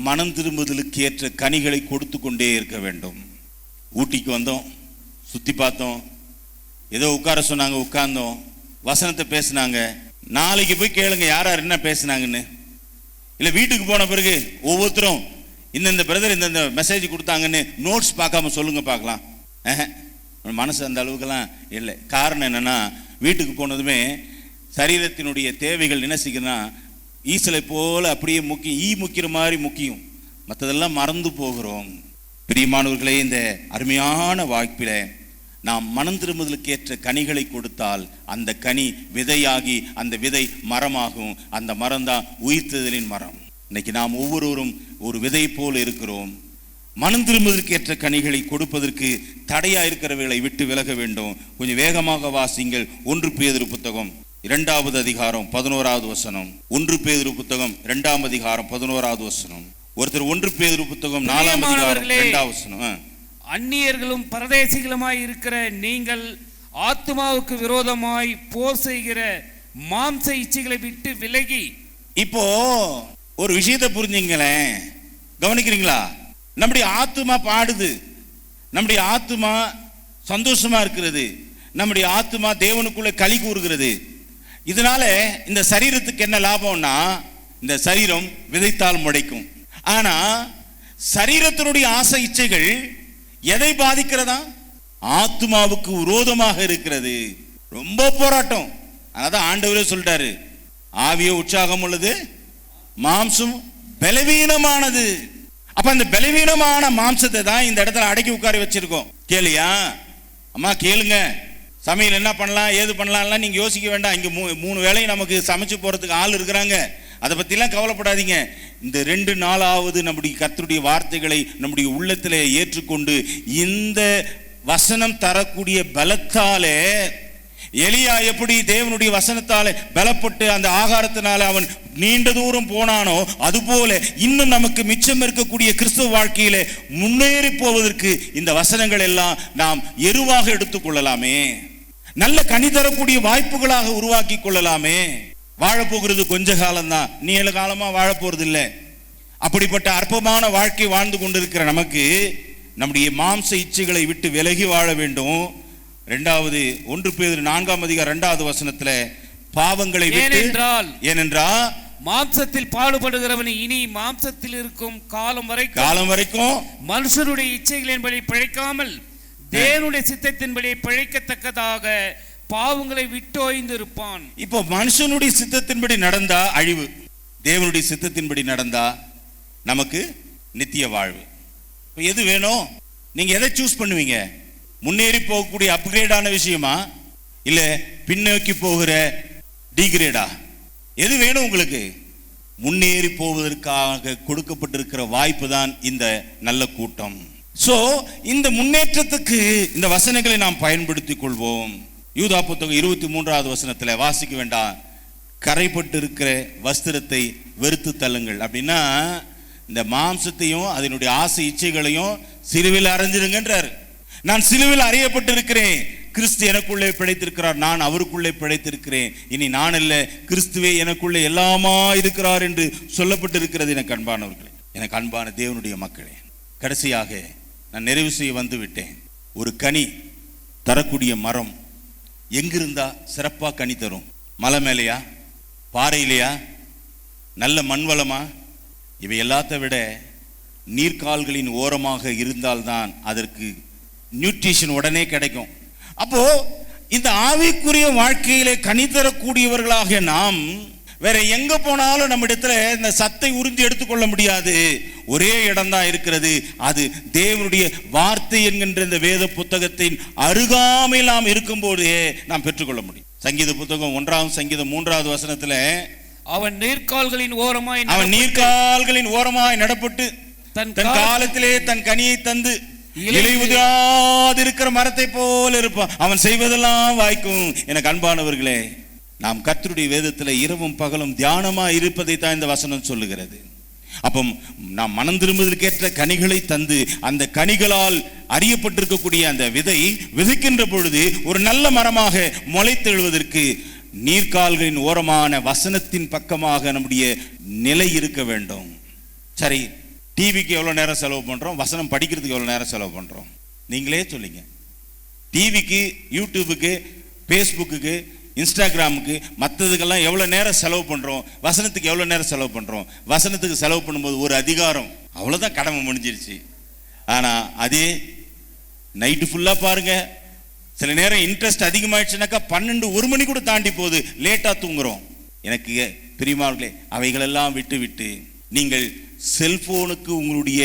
மனம் திரும்புதலுக்கு ஏற்ற கனிகளை கொடுத்து கொண்டே இருக்க வேண்டும். ஊட்டிக்கு வந்தோம், சுத்தி பார்த்தோம், ஏதோ உட்கார சொன்னாங்க, உட்கார்ந்தோம், வசனத்தை பேசினாங்க. நாளைக்கு போய் கேளுங்க யார் யார் என்ன பேசினாங்கன்னு. இல்லை வீட்டுக்கு போன பிறகு ஒவ்வொருத்தரும் இந்தந்த பிரதர் இந்தந்த மெசேஜ் கொடுத்தாங்கன்னு நோட்ஸ் பார்க்காம சொல்லுங்க பார்க்கலாம். மனசு அந்த அளவுக்கெல்லாம் இல்லை. காரணம் என்னென்னா, வீட்டுக்கு போனதுமே சரீரத்தினுடைய தேவைகள் என்ன செய்யுதுன்னா, ஈசலை போல் அப்படியே முக்கிற மாதிரி முக்கியும், மற்றதெல்லாம் மறந்து போகிறோம். பிரியமானவர்களே, இந்த அருமையான வாய்ப்பில் நாம் மனம் திரும்புதலுக்கு ஏற்ற கனிகளை கொடுத்தால் அந்த கனி விதையாகி அந்த விதை மரமாகும். அந்த மரம் தான் உயிர்த்தெழுதலின் மரம். இன்னைக்கு நாம் ஒவ்வொருவரும் ஒரு விதை போல் இருக்கிறோம். மனம் திரும்புவதற்கு ஏற்ற கனிகளை கொடுப்பதற்கு தடையா இருக்கிறவர்களை விட்டு விலக வேண்டும். கொஞ்சம் வேகமாக வாசிங்கள். 1 பேதுரு புத்தகம் 2வது அதிகாரம் 11வது வசனம். 1 பேதுரு புத்தகம் 2ஆம் அதிகாரம் 11வது வசனம். ஒருத்தர் 1 பேதுரு புத்தகம் 4ஆம் அதிகாரம் 2வது வசனம். அந்நியர்களும் பரதேசிகளுமாய் இருக்கிற நீங்கள் ஆத்மாவுக்கு விரோதமாய் போர் செய்கிற மாம்ச இச்சைகளை விட்டு விலகி. இப்போ ஒரு விஷயத்தை புரிஞ்சுங்களேன், கவனிக்கிறீங்களா? நம்முடைய ஆத்மா பாடுது, நம்முடைய ஆத்மா சந்தோஷமா இருக்கிறது, நம்முடைய ஆத்மா தேவனுக்குள்ள களி கூறுகிறது. இதனால இந்த சரீரத்துக்கு என்ன லாபம்னா, இந்த சரீரம் விதைத்தால் முளைக்கும். ஆனா சரீரத்தினுடைய ஆசை இச்சைகள் எதை பாதிக்கிறதா? ஆத்மாவுக்கு விரோதமாக இருக்கிறது. ரொம்ப போராட்டம். அதான் ஆண்டவரே சொல்லிட்டாரு, ஆவியோ உற்சாகம் உள்ளது, மாம்சம் பலவீனமானது. அப்ப அந்த பலவீனமான மாம்சத்தை தான் இந்த இடத்துல அடக்கி உட்கார வச்சிருக்கோம். கேளியா அம்மா, கேளுங்க. சமையல் என்ன பண்ணலாம், ஏது பண்ணலாம்லாம் நீங்க யோசிக்க வேண்டாம். இங்க 3 வேளையும் நமக்கு சமைச்சு போறதுக்கு ஆள் இருக்கிறாங்க. அதை பற்றிலாம் கவலைப்படாதீங்க. இந்த 2 நாளாவது நம்முடைய கர்த்தருடைய வார்த்தைகளை நம்முடைய உள்ளத்திலே ஏற்றுக்கொண்டு இந்த வசனம் தரக்கூடிய பலத்தாலே, எலியா எப்படி தேவனுடைய வசனத்தாலே பலப்பட்டு அந்த ஆகாரத்தினால அவன் நீண்ட தூரம் போனானோ, அதுபோல இன்னும் நமக்கு மிச்சம் இருக்கக்கூடிய கிறிஸ்துவ வாழ்க்கையிலே முன்னேறி போவதற்கு இந்த வசனங்கள் எல்லாம் நாம் எருவாக எடுத்துக்கொள்ளலாமே, நல்ல கனி தரக்கூடிய வாய்ப்புகளாக உருவாக்கி கொள்ளலாமே. வாழப்போகிறது கொஞ்ச காலம்தான், நீண்ட காலமா வாழப்போறது இல்லை. அப்படிப்பட்ட அற்பமான வாழ்க்கை வாழ்ந்து கொண்டிருக்கிற நமக்கு நம்முடைய மாம்ச இச்சைகளை விட்டு விலகி வாழ வேண்டும். 2வது 1 பேதுரு 4ஆம் அதிகாரம் 2வது வசனத்துல பாவங்களை விட்டு, ஏனென்றால் மாம்சத்தில் பாடுபடுகிறவன் இனி மாம்சத்தில் இருக்கும் காலம் வரைக்கும் மனுஷனுடைய இச்சைகளின்படி பிழைக்காமல் தேவனுடைய சித்தத்தின்படி பிழைக்கத்தக்கதாக பாவங்களை விட்டோய்ந்து இருப்பான். இப்போ மனுஷனுடைய சித்தத்தின்படி நடந்தா அழிவு, தேவனுடைய சித்தத்தின்படி நடந்தா நமக்கு நித்திய வாழ்வு. இப்போ எது வேணும்? நீங்க எதை சூஸ் பண்ணுவீங்க? முன்னேறி போகக்கூடிய அப்கிரேடான விஷயமா, இல்ல பின்னோக்கி போகிற டிகிரேடா? எது வேணும் உங்களுக்கு? முன்னேறி போவதற்காக கொடுக்கப்பட்டிருக்கிற வாய்ப்பு தான் இந்த நல்ல கூட்டம். சோ இந்த முன்னேற்றத்துக்கு இந்த வசனங்களை நாம் பயன்படுத்திக் கொள்வோம். யூதா புத்தகம் 23வது வசனத்துல வாசிக்க வேண்டாம், கரைப்பட்டு இருக்கிற வஸ்திரத்தை வெறுத்து தள்ளுங்கள். அப்படின்னா இந்த மாம்சத்தையும் அதனுடைய ஆசை இச்சைகளையும் சிலுவையில் அறைஞ்சிருங்கன்றார். நான் சிலுவையில் அறையப்பட்டிருக்கிறேன், கிறிஸ்து எனக்குள்ளே பிழைத்திருக்கிறார், நான் அவருக்குள்ளே பிழைத்திருக்கிறேன், இனி நான் அல்ல கிறிஸ்துவே எனக்குள்ளே எல்லாமா இருக்கிறார் என்று சொல்லப்பட்டிருக்கிறது. எனக்கு அன்பானவர்களே, எனக்கு அன்பான தேவனுடைய மக்களே, கடைசியாக நான் நிறைவு செய்ய வந்து விட்டேன். ஒரு கனி தரக்கூடிய மரம் எங்கிருந்தா சிறப்பாக கனி தரும்? மலை மேலையா, பாறையிலையா, நல்ல மண்வளமா? இவை எல்லாத்த விட நீர்க்கால்களின் ஓரமாக இருந்தால்தான் அதற்கு நியூட்ரிஷன் உடனே கிடைக்கும். அப்போ இந்த ஆவிக்குரிய வாழ்க்கையிலே கனி தரக்கூடியவர்களாக நாம் வேற எங்க போனாலும் நம்ம இடத்துல இந்த சத்தை உறிஞ்சி எடுத்துக்கொள்ள முடியாது. ஒரே இடம்தான் இருக்கிறது, அது தேவனுடைய வார்த்தை என்கின்ற இந்த வேத புத்தகத்தின் அருகாமையில் நாம் இருக்கும்போது நாம் பெற்றுக்கொள்ள முடியும். சங்கீத புத்தகம் 1ஆம் சங்கீதம் 3வது வசனத்துல அவன் நீர்க்கால்களின் ஓரமாய் நடப்பட்டு தன் காலத்திலே தன் கனியை தந்து இலை உதிராதிருக்கிற மரத்தை போல இருப்பான், அவன் செய்வதெல்லாம் வாய்க்கும். எனக்கு அன்பானவர்களே, நாம் கர்த்தருடைய வேதத்துல இரவும் பகலும் தியானமா இருப்பதை தான் இந்த வசனம் சொல்லுகிறது. அப்போ நாம் மனம் திரும்புவதற்கேற்ற கனிகளை தந்து அந்த கனிகளால் அறியப்பட்டிருக்கக்கூடிய அந்த விதை விதைக்கின்ற பொழுது ஒரு நல்ல மரமாக முளைத்தெழுவதற்கு நீர்க்கால்களின் ஓரமான வசனத்தின் பக்கமாக நம்முடைய நிலை இருக்க வேண்டும். சரி, டிவிக்கு எவ்வளோ நேரம் செலவு பண்ணுறோம், வசனம் படிக்கிறதுக்கு எவ்வளோ நேரம் செலவு பண்ணுறோம்? நீங்களே சொல்லிங்க. டிவிக்கு, யூடியூபுக்கு, ஃபேஸ்புக்கு, இன்ஸ்டாகிராமுக்கு, மற்றதுக்கெல்லாம் எவ்வளோ நேரம் செலவு பண்ணுறோம்? வசனத்துக்கு எவ்வளோ நேரம் செலவு பண்ணுறோம்? வசனத்துக்கு செலவு பண்ணும்போது ஒரு அதிகாரம், அவ்வளோதான், கடமை முடிஞ்சிருச்சு. ஆனால் அதே நைட்டு ஃபுல்லாக பாருங்க, சில நேரம் இன்ட்ரெஸ்ட் அதிகமாயிடுச்சுனாக்கா 12 1 மணி கூட தாண்டி போகுது, லேட்டா தூங்குறோம். எனக்கு பிரியமானவர்களே, அவைகளெல்லாம் விட்டு நீங்கள் செல்போனுக்கு உங்களுடைய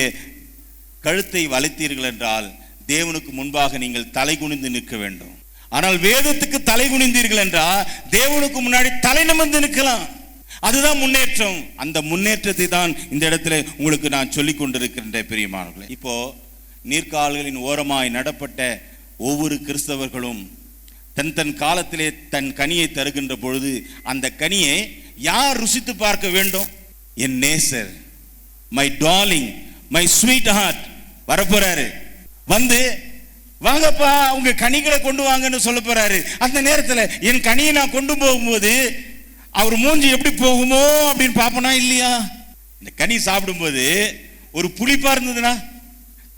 கழுத்தை வளைத்தீர்கள் என்றால் தேவனுக்கு முன்பாக நீங்கள் தலை குனிந்து நிற்க வேண்டும். ஆனால் வேதத்துக்கு தலை குனிந்தீர்கள் என்றால் தேவனுக்கு முன்னாடி தலை நிமிர்ந்து நிற்கலாம். அதுதான் முன்னேற்றம். அந்த முன்னேற்றத்தை தான் இந்த இடத்துல உங்களுக்கு நான் சொல்லிக் கொண்டிருக்கின்ற பிரியமானவர்களே. இப்போ நீர்க்கால்களின் ஓரமாய் நடப்பட்ட ஒவ்வொரு கிறிஸ்தவர்களும் தன் காலத்திலே தன் கனியை தருகின்ற பொழுது அந்த கனியை யார் ருசித்து பார்க்க வேண்டும்? என் நேசர், my darling, my sweetheart வரப்போறாரு. வந்து வாங்கப்பா உங்க கனிகளை கொண்டு வாங்கன்னு சொல்ல போறாரு. அந்த நேரத்தில் என் கனியை நான் கொண்டு போகும்போது அவர் மூஞ்சி எப்படி போகுமோ அப்படின்னு பார்ப்பனா இல்லையா? இந்த கனி சாப்பிடும்போது ஒரு புளிப்பா இருந்ததுன்னா,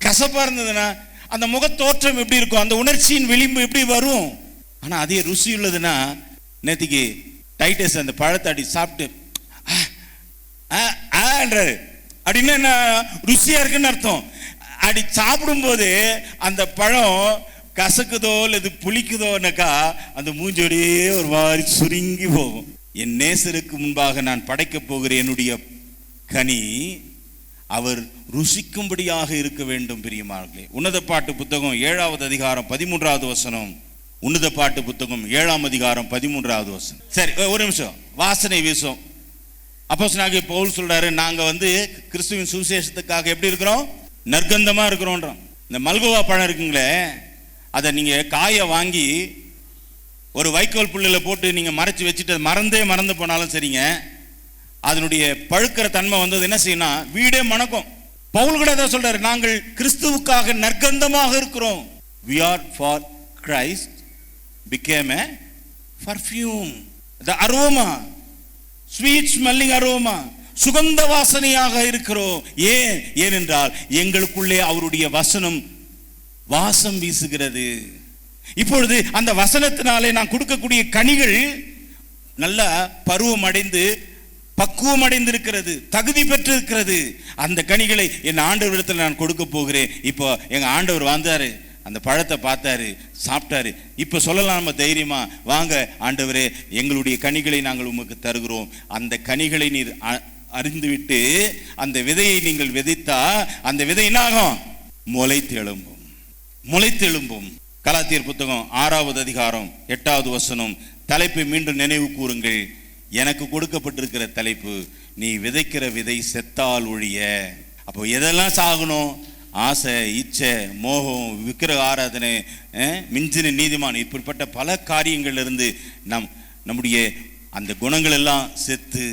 கசப்பா இருந்ததுன்னா அந்த முகத்தோற்றம் எப்படி இருக்கும்? அந்த உணர்ச்சியின் விளிம்பு எப்படி வரும்? ஆனா அதே ருசி உள்ளதுன்னா, நேத்திக்கு டைட்டஸ் அந்த பழத்தை அடி சாப்பிட்டு அப்படின்னு என்ன ருசியா இருக்குன்னு அர்த்தம். அடி சாப்பிடும்போது அந்த பழம் கசக்குதோ அல்லது புளிக்குதோனாக்கா அந்த மூஞ்சோடையே ஒரு மாதிரி சுருங்கி போகும். என் நேசருக்கு முன்பாக நான் படைக்க போகிற என்னுடைய கனி அவர் ருசிக்கும்படியாக இருக்க வேண்டும். பிரியமானவர்களே, உன்னத பாட்டு புத்தகம் 7வது அதிகாரம் 13வது வசனம். உன்னத பாட்டு புத்தகம் 7ஆம் அதிகாரம் 13வது வசனம். சரி, ஒரு நிமிஷம். வாசனை வீசும். அப்போஸ்தலனாகிய பவுல் சொல்றாரு, நாங்க கிறிஸ்துவின் சுவிசேஷத்துக்காக எப்படி இருக்கிறோம்? நற்கந்தமா இருக்கிறோன்றோம். இந்த மல்கோவா பழம் இருக்குங்களே, அதை நீங்க காயை வாங்கி ஒரு வைக்கோல் புல்லில் போட்டு நீங்க மறைச்சு வச்சுட்டு மறந்து போனாலும் சரிங்க, அதனுடைய பழுக்கிற தன்மை வந்தது என்ன செய்யணும்? வீடே மணக்கும். பவுல் கூட தான் சொல்றாரு, நாங்கள் கிறிஸ்துவுக்காக நற்கந்தமாக இருக்கிறோம். we are for Christ became a perfume, the aroma, sweet smelling aroma, சுகந்த வாசனையாக இருக்கிறோம். ஏனென்றால் எங்களுக்குள்ளே அவருடைய வசனம் வாசம் வீசுகிறது. இப்பொழுது அந்த வசனத்தினாலே நான் கொடுக்கக்கூடிய கனிகள் நல்ல பருவம் அடைந்து பக்குவம் அடைந்திருக்கிறது, தகுதி பெற்றிருக்கிறது. அந்த கனிகளை என் ஆண்டவரிடத்தில் நான் கொடுக்க போகிறேன். இப்போ எங்க ஆண்டவர் வந்தாரு, அந்த பழத்தை பார்த்தாரு, சாப்பிட்டாரு. இப்போ சொல்லலாம் நம்ம தைரியமா, வாங்க ஆண்டவரே, எங்களுடைய கனிகளை நாங்கள் உமக்கு தருகிறோம். அந்த கனிகளை நீர் அறிந்துவிட்டு அந்த விதையை நீங்கள் விதைத்தா அந்த விதை என்ன ஆகும்? முளைத்தெழும்பும். கலாத்தியர் புத்தகம் 6வது அதிகாரம் 8வது வசனம். தலைப்பை மீண்டும் நினைவு கூறுங்கள். எனக்கு கொடுக்கப்பட்டிருக்கிற தலைப்பு, நீ விதைக்கிற விதை செத்தால் ஒழிய. அப்போ எதெல்லாம் சாகணும்? ஆசை, இச்சை, மோகம், விக்கிரக ஆராதனை, மிஞ்சின நீதிமான், இப்படிப்பட்ட பல காரியங்கள்ல இருந்து நம்முடைய அந்த குணங்கள் எல்லாம் செத்து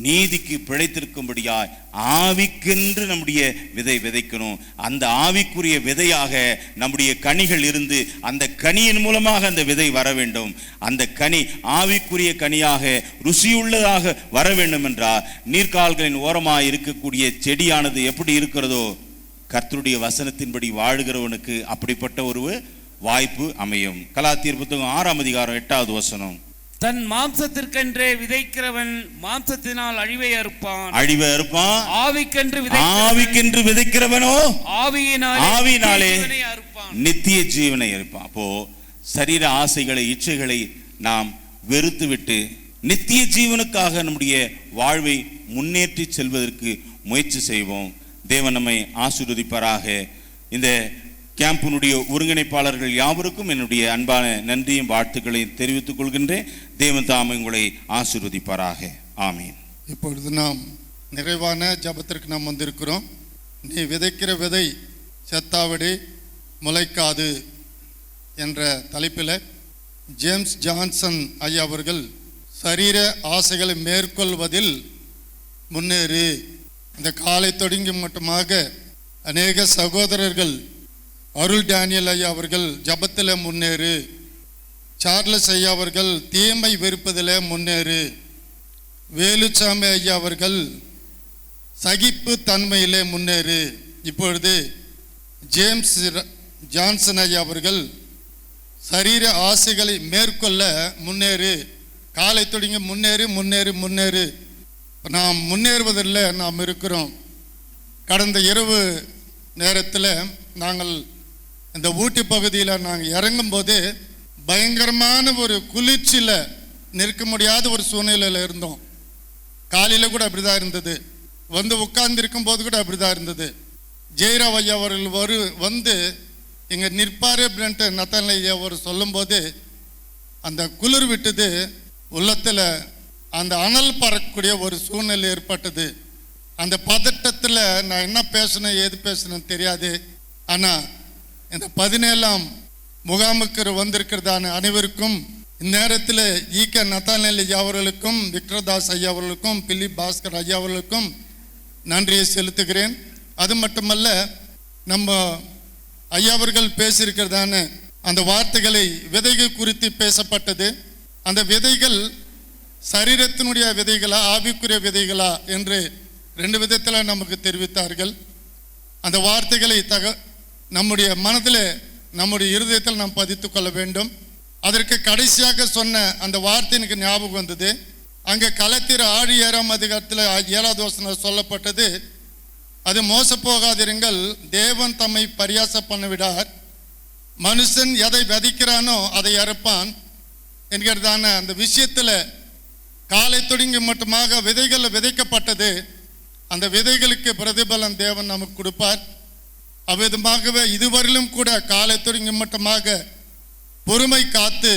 நீதிக்கு பிழைத்திருக்கும்படியாய் ஆவிக்கென்று நம்முடைய விதை விதைக்கணும். அந்த ஆவிக்குரிய விதையாக நம்முடைய கனிகள் இருந்து அந்த கனியின் மூலமாக அந்த விதை வர வேண்டும். அந்த கனி ஆவிக்குரிய கனியாக ருசியுள்ளதாக வர வேண்டும் என்றால் நீர்க்கால்களின் ஓரமாக இருக்கக்கூடிய செடியானது எப்படி இருக்கிறதோ, கர்த்தருடைய வசனத்தின்படி வாழுகிறவனுக்கு அப்படிப்பட்ட ஒரு வாய்ப்பு அமையும். கலாத்தியர் புத்தகம் 6ஆம் அதிகாரம் 8வது வசனம். தன் மாம்சத்திற்கென்றே விதைக்கிறவன் மாம்சத்தினால் அழிவை அறுப்பான். ஆவிக்கென்று விதைக்கிறவனோ ஆவியினாலே அறுப்பான், நித்திய ஜீவனை அறுப்பான். அப்போ சரீர ஆசைகளை, இச்சைகளை நாம் வெறுத்து விட்டு நித்திய ஜீவனுக்காக நம்முடைய வாழ்வை முன்னேற்றி செல்வதற்கு முயற்சி செய்வோம். தேவன் நம்மை ஆசீர்வதிப்பாராக. இந்த கேம்பினுடைய ஒருங்கிணைப்பாளர்கள் யாவருக்கும் என்னுடைய அன்பான நன்றியும் வாழ்த்துக்களையும் தெரிவித்துக் கொள்கின்றேன். தேவன் தாமே உங்களை ஆசீர்வதிப்பாராக. ஆமீன். இப்பொழுது நாம் நிறைவான ஜபத்திற்கு நாம் வந்திருக்கிறோம். நீ விதைக்கிற விதை செத்தாவிடி முளைக்காது என்ற தலைப்பில் ஜேம்ஸ் ஜான்சன் ஐயா அவர்கள் சரீர ஆசைகளை மேற்கொள்வதில் முன்னேறு. இந்த காலை தொடங்கி மட்டுமாக அநேக சகோதரர்கள், அருள் டேனியல் ஐயா அவர்கள் ஜபத்தில் முன்னேறு, சார்லஸ் ஐயா அவர்கள் தீமை வெறுப்பதில் முன்னேறு, வேலுச்சாமி ஐயா அவர்கள் சகிப்பு தன்மையிலே முன்னேறு. இப்பொழுது ஜேம்ஸ் ஜான்சன் ஐயா அவர்கள் சரீர ஆசைகளை மேற்கொள்ள முன்னேறு. காலை தொடங்கி முன்னேறு. நாம் முன்னேறுவதில் நாம் இருக்கிறோம். கடந்த இரவு நேரத்தில் நாங்கள் இந்த ஊட்டி பகுதியில் நாங்கள் இறங்கும்போது பயங்கரமான ஒரு குளிர்ச்சியில் நிற்க முடியாத ஒரு சூழ்நிலையில் இருந்தோம். காலையில் கூட அப்படிதான் இருந்தது, வந்து உட்கார்ந்துருக்கும் போது கூட அப்படிதான் இருந்தது. ஜெயராவ் ஐயா அவர்கள் வந்து இங்கே நிற்பாரு அப்படின்ட்டு நத்தன் ஐயா அவர் சொல்லும்போது அந்த குளிர் விட்டது, உள்ளத்தில் அந்த அனல் பறக்கக்கூடிய ஒரு சூழ்நிலை ஏற்பட்டது. அந்த பதட்டத்தில் நான் என்ன பேசணும் ஏது பேசணும்னு தெரியாது. ஆனால் இந்த 17ஆம் முகாமுக்கு வந்திருக்கிறதான அனைவருக்கும் இந்நேரத்தில் ஈக நத்தானேல் ஐயா அவர்களுக்கும், விக்டர்தாஸ் ஐயா அவர்களுக்கும், பிலிப் பாஸ்கர் ஐயா அவர்களுக்கும் நன்றியை செலுத்துகிறேன். அது மட்டுமல்ல, நம்ம ஐயா அவர்கள் பேசியிருக்கிறதான அந்த வார்த்தைகளை விதைகள் குறித்து பேசப்பட்டது. அந்த விதைகள் சரீரத்தினுடைய விதைகளா ஆவிக்குரிய விதைகளா என்று 2 விதத்தில் நமக்கு தெரிவித்தார்கள். அந்த வார்த்தைகளை நம்முடைய மனதில் நம்முடைய இருதயத்தில் நாம் பதித்து கொள்ள வேண்டும். அதற்கு கடைசியாக சொன்ன அந்த வார்த்தை எனக்கு ஞாபகம் வந்தது. அங்கே கலத்திர 7ஆம் அதிகாரத்தில் 7வது வசனம் சொல்லப்பட்டது, அது மோச போகாதிருங்கள், தேவன் தம்மை பரியாச பண்ணிவிடார், மனுஷன் எதை விதைக்கிறானோ அதை அறுப்பான் என்கிறதான அந்த விஷயத்தில் காலை தொடங்கி மட்டுமாக விதைகள் விதைக்கப்பட்டது. அந்த விதைகளுக்கு பிரதிபலன் தேவன் நமக்கு கொடுப்பார். அவ்விதமாகவே இதுவரையிலும் கூட காலை தொடங்கி மட்டுமாக பொறுமை காத்து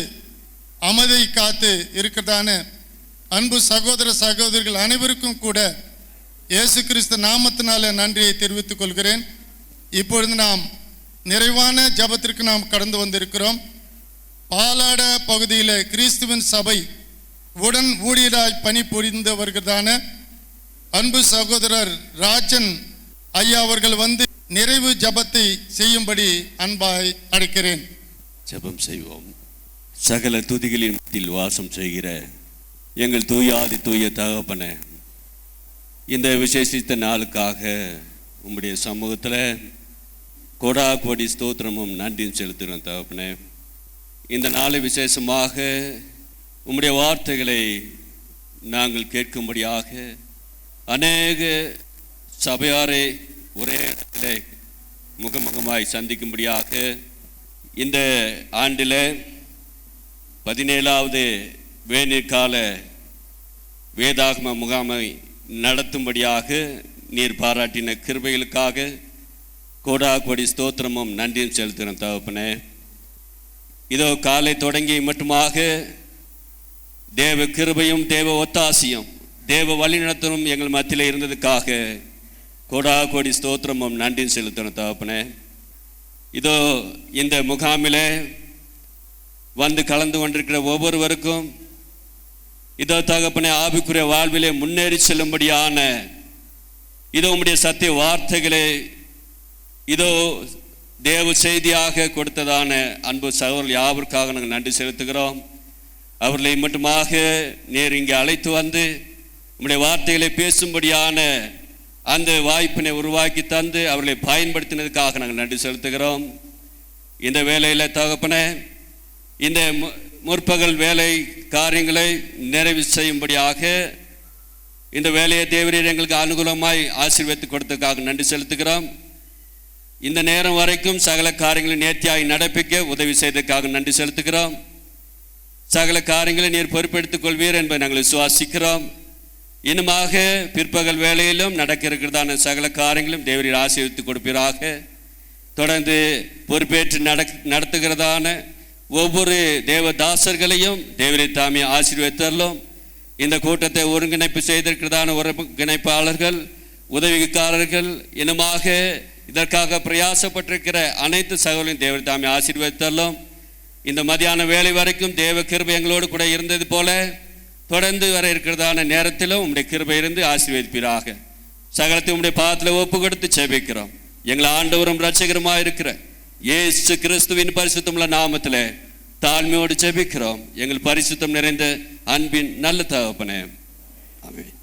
அமைதியை காத்து இருக்கிறதான அன்பு சகோதர சகோதரிகள் அனைவருக்கும் கூட இயேசு கிறிஸ்து நாமத்தினால நன்றியை தெரிவித்துக் கொள்கிறேன். இப்பொழுது நாம் நிறைவான ஜபத்திற்கு நாம் கடந்து வந்திருக்கிறோம். பாலாட பகுதியில் கிறிஸ்துவின் சபை உடன் ஊழியராய் பணிபுரிந்தவர்களான அன்பு சகோதரர் ராஜன் ஐயா அவர்கள் வந்து நிறைவு ஜபத்தை செய்யும்படி அன்பாய் அழைக்கிறேன். ஜெபம் செய்வோம். சகல துதிகளின் மத்தியில் வாசம் செய்கிற எங்கள் தூயாதி தூய தகப்பனே, இந்த விசேஷித்த நாளுக்காக உம்முடைய சமூகத்தில் கோடா கோடி ஸ்தோத்திரமும் நன்றியும் செலுத்துகிறோம் தகப்பனே. இந்த நாளை விசேஷமாக உம்முடைய வார்த்தைகளை நாங்கள் கேட்கும்படியாக அநேக சபையாரை ஒரே இடத்துல முகமுகமாய் சந்திக்கும்படியாக இந்த ஆண்டில் 17வது வேநீர்கால வேதாகம முகாமை நடத்தும்படியாக நீர் பாராட்டின கிருபைகளுக்காக கோடா கோடி ஸ்தோத்திரமும் நன்றியும் செலுத்துகிறோம் தகப்பனே. இதோ காலை தொடங்கி மட்டுமாக தேவ கிருபையும் தேவ ஒத்தாசியும் தேவ வழிநடத்தலும் எங்கள் மத்தியில் இருந்ததுக்காக கோடா கோடி ஸ்தோத்திரமும் நன்றியும் செலுத்தணும் தகப்பனே. இதோ இந்த முகாமில் வந்து கலந்து கொண்டிருக்கிற ஒவ்வொருவருக்கும் இதோ தகப்பனே ஆவிக்குரிய வாழ்விலே முன்னேறி செல்லும்படியான இதோ உம்முடைய சத்திய வார்த்தைகளை இதோ தேவ செய்தியாக கொடுத்ததான அன்பு சகோதரர்கள் யாவருக்காக நாங்கள் நன்றி செலுத்துகிறோம். அவர்களை மட்டுமாக நேர் இங்கே அழைத்து வந்து உம்முடைய வார்த்தைகளை பேசும்படியான அந்த வாய்ப்பினை உருவாக்கி தந்து அவர்களை பயன்படுத்தினதுக்காக நாங்கள் நன்றி செலுத்துகிறோம். இந்த வேலையில் தகப்பனே இந்த முற்பகல் வேலை காரியங்களை நிறைவு செய்யும்படியாக இந்த வேலையை தேவரீர் எங்களுக்கு அனுகூலமாய் ஆசீர்வதித்து கொடுத்ததுக்காக நன்றி செலுத்துகிறோம். இந்த நேரம் வரைக்கும் சகல காரியங்களை நேர்த்தியாய் நடப்பிக்க உதவி செய்ததுக்காக நன்றி செலுத்துகிறோம். சகல காரியங்களை நீர் பொறுப்பெடுத்துக் கொள்வீர் என்பதை நாங்கள் விசுவாசிக்கிறோம். இன்னுமாக பிற்பகல் வேளையிலும் நடக்க இருக்கிறதான சகல காரியங்களும் தேவரீர் ஆசீர்வதித்து கொடுப்பீராக. தொடர்ந்து பொறுப்பேற்று நடத்துகிறதான ஒவ்வொரு தேவதாசர்களையும் தேவரீர் தாமே ஆசீர்வதித்தரலும். இந்த கூட்டத்தை ஒருங்கிணைப்பு செய்திருக்கிறதான ஒருங்கிணைப்பாளர்கள், உதவிக்காரர்கள், இன்னுமாக இதற்காக பிரயாசப்பட்டிருக்கிற அனைத்து சகோதரர்களையும் தேவரீர் தாமே ஆசீர்வதித்தரலும். இந்த மதியான வேலை வரைக்கும் தேவ கிருபை எங்களோடு கூட இருந்தது போல தொடர்ந்து வர இருக்கிறதான நேரத்திலும் உம்முடைய கிருபை இருந்து ஆசீர்வதிப்பீராக. சகலத்தை உம்முடைய பாதத்தில் ஒப்பு கொடுத்து ஜெபிக்கிறோம். எங்கள் ஆண்டவரும் இரட்சகருமாக இருக்கிற இயேசு கிறிஸ்துவின் பரிசுத்தமுள்ள நாமத்தில் தாழ்மையோடு ஜெபிக்கிறோம். எங்கள் பரிசுத்தம் நிறைந்த அன்பின் நல்ல தகப்பனே, ஆமென்.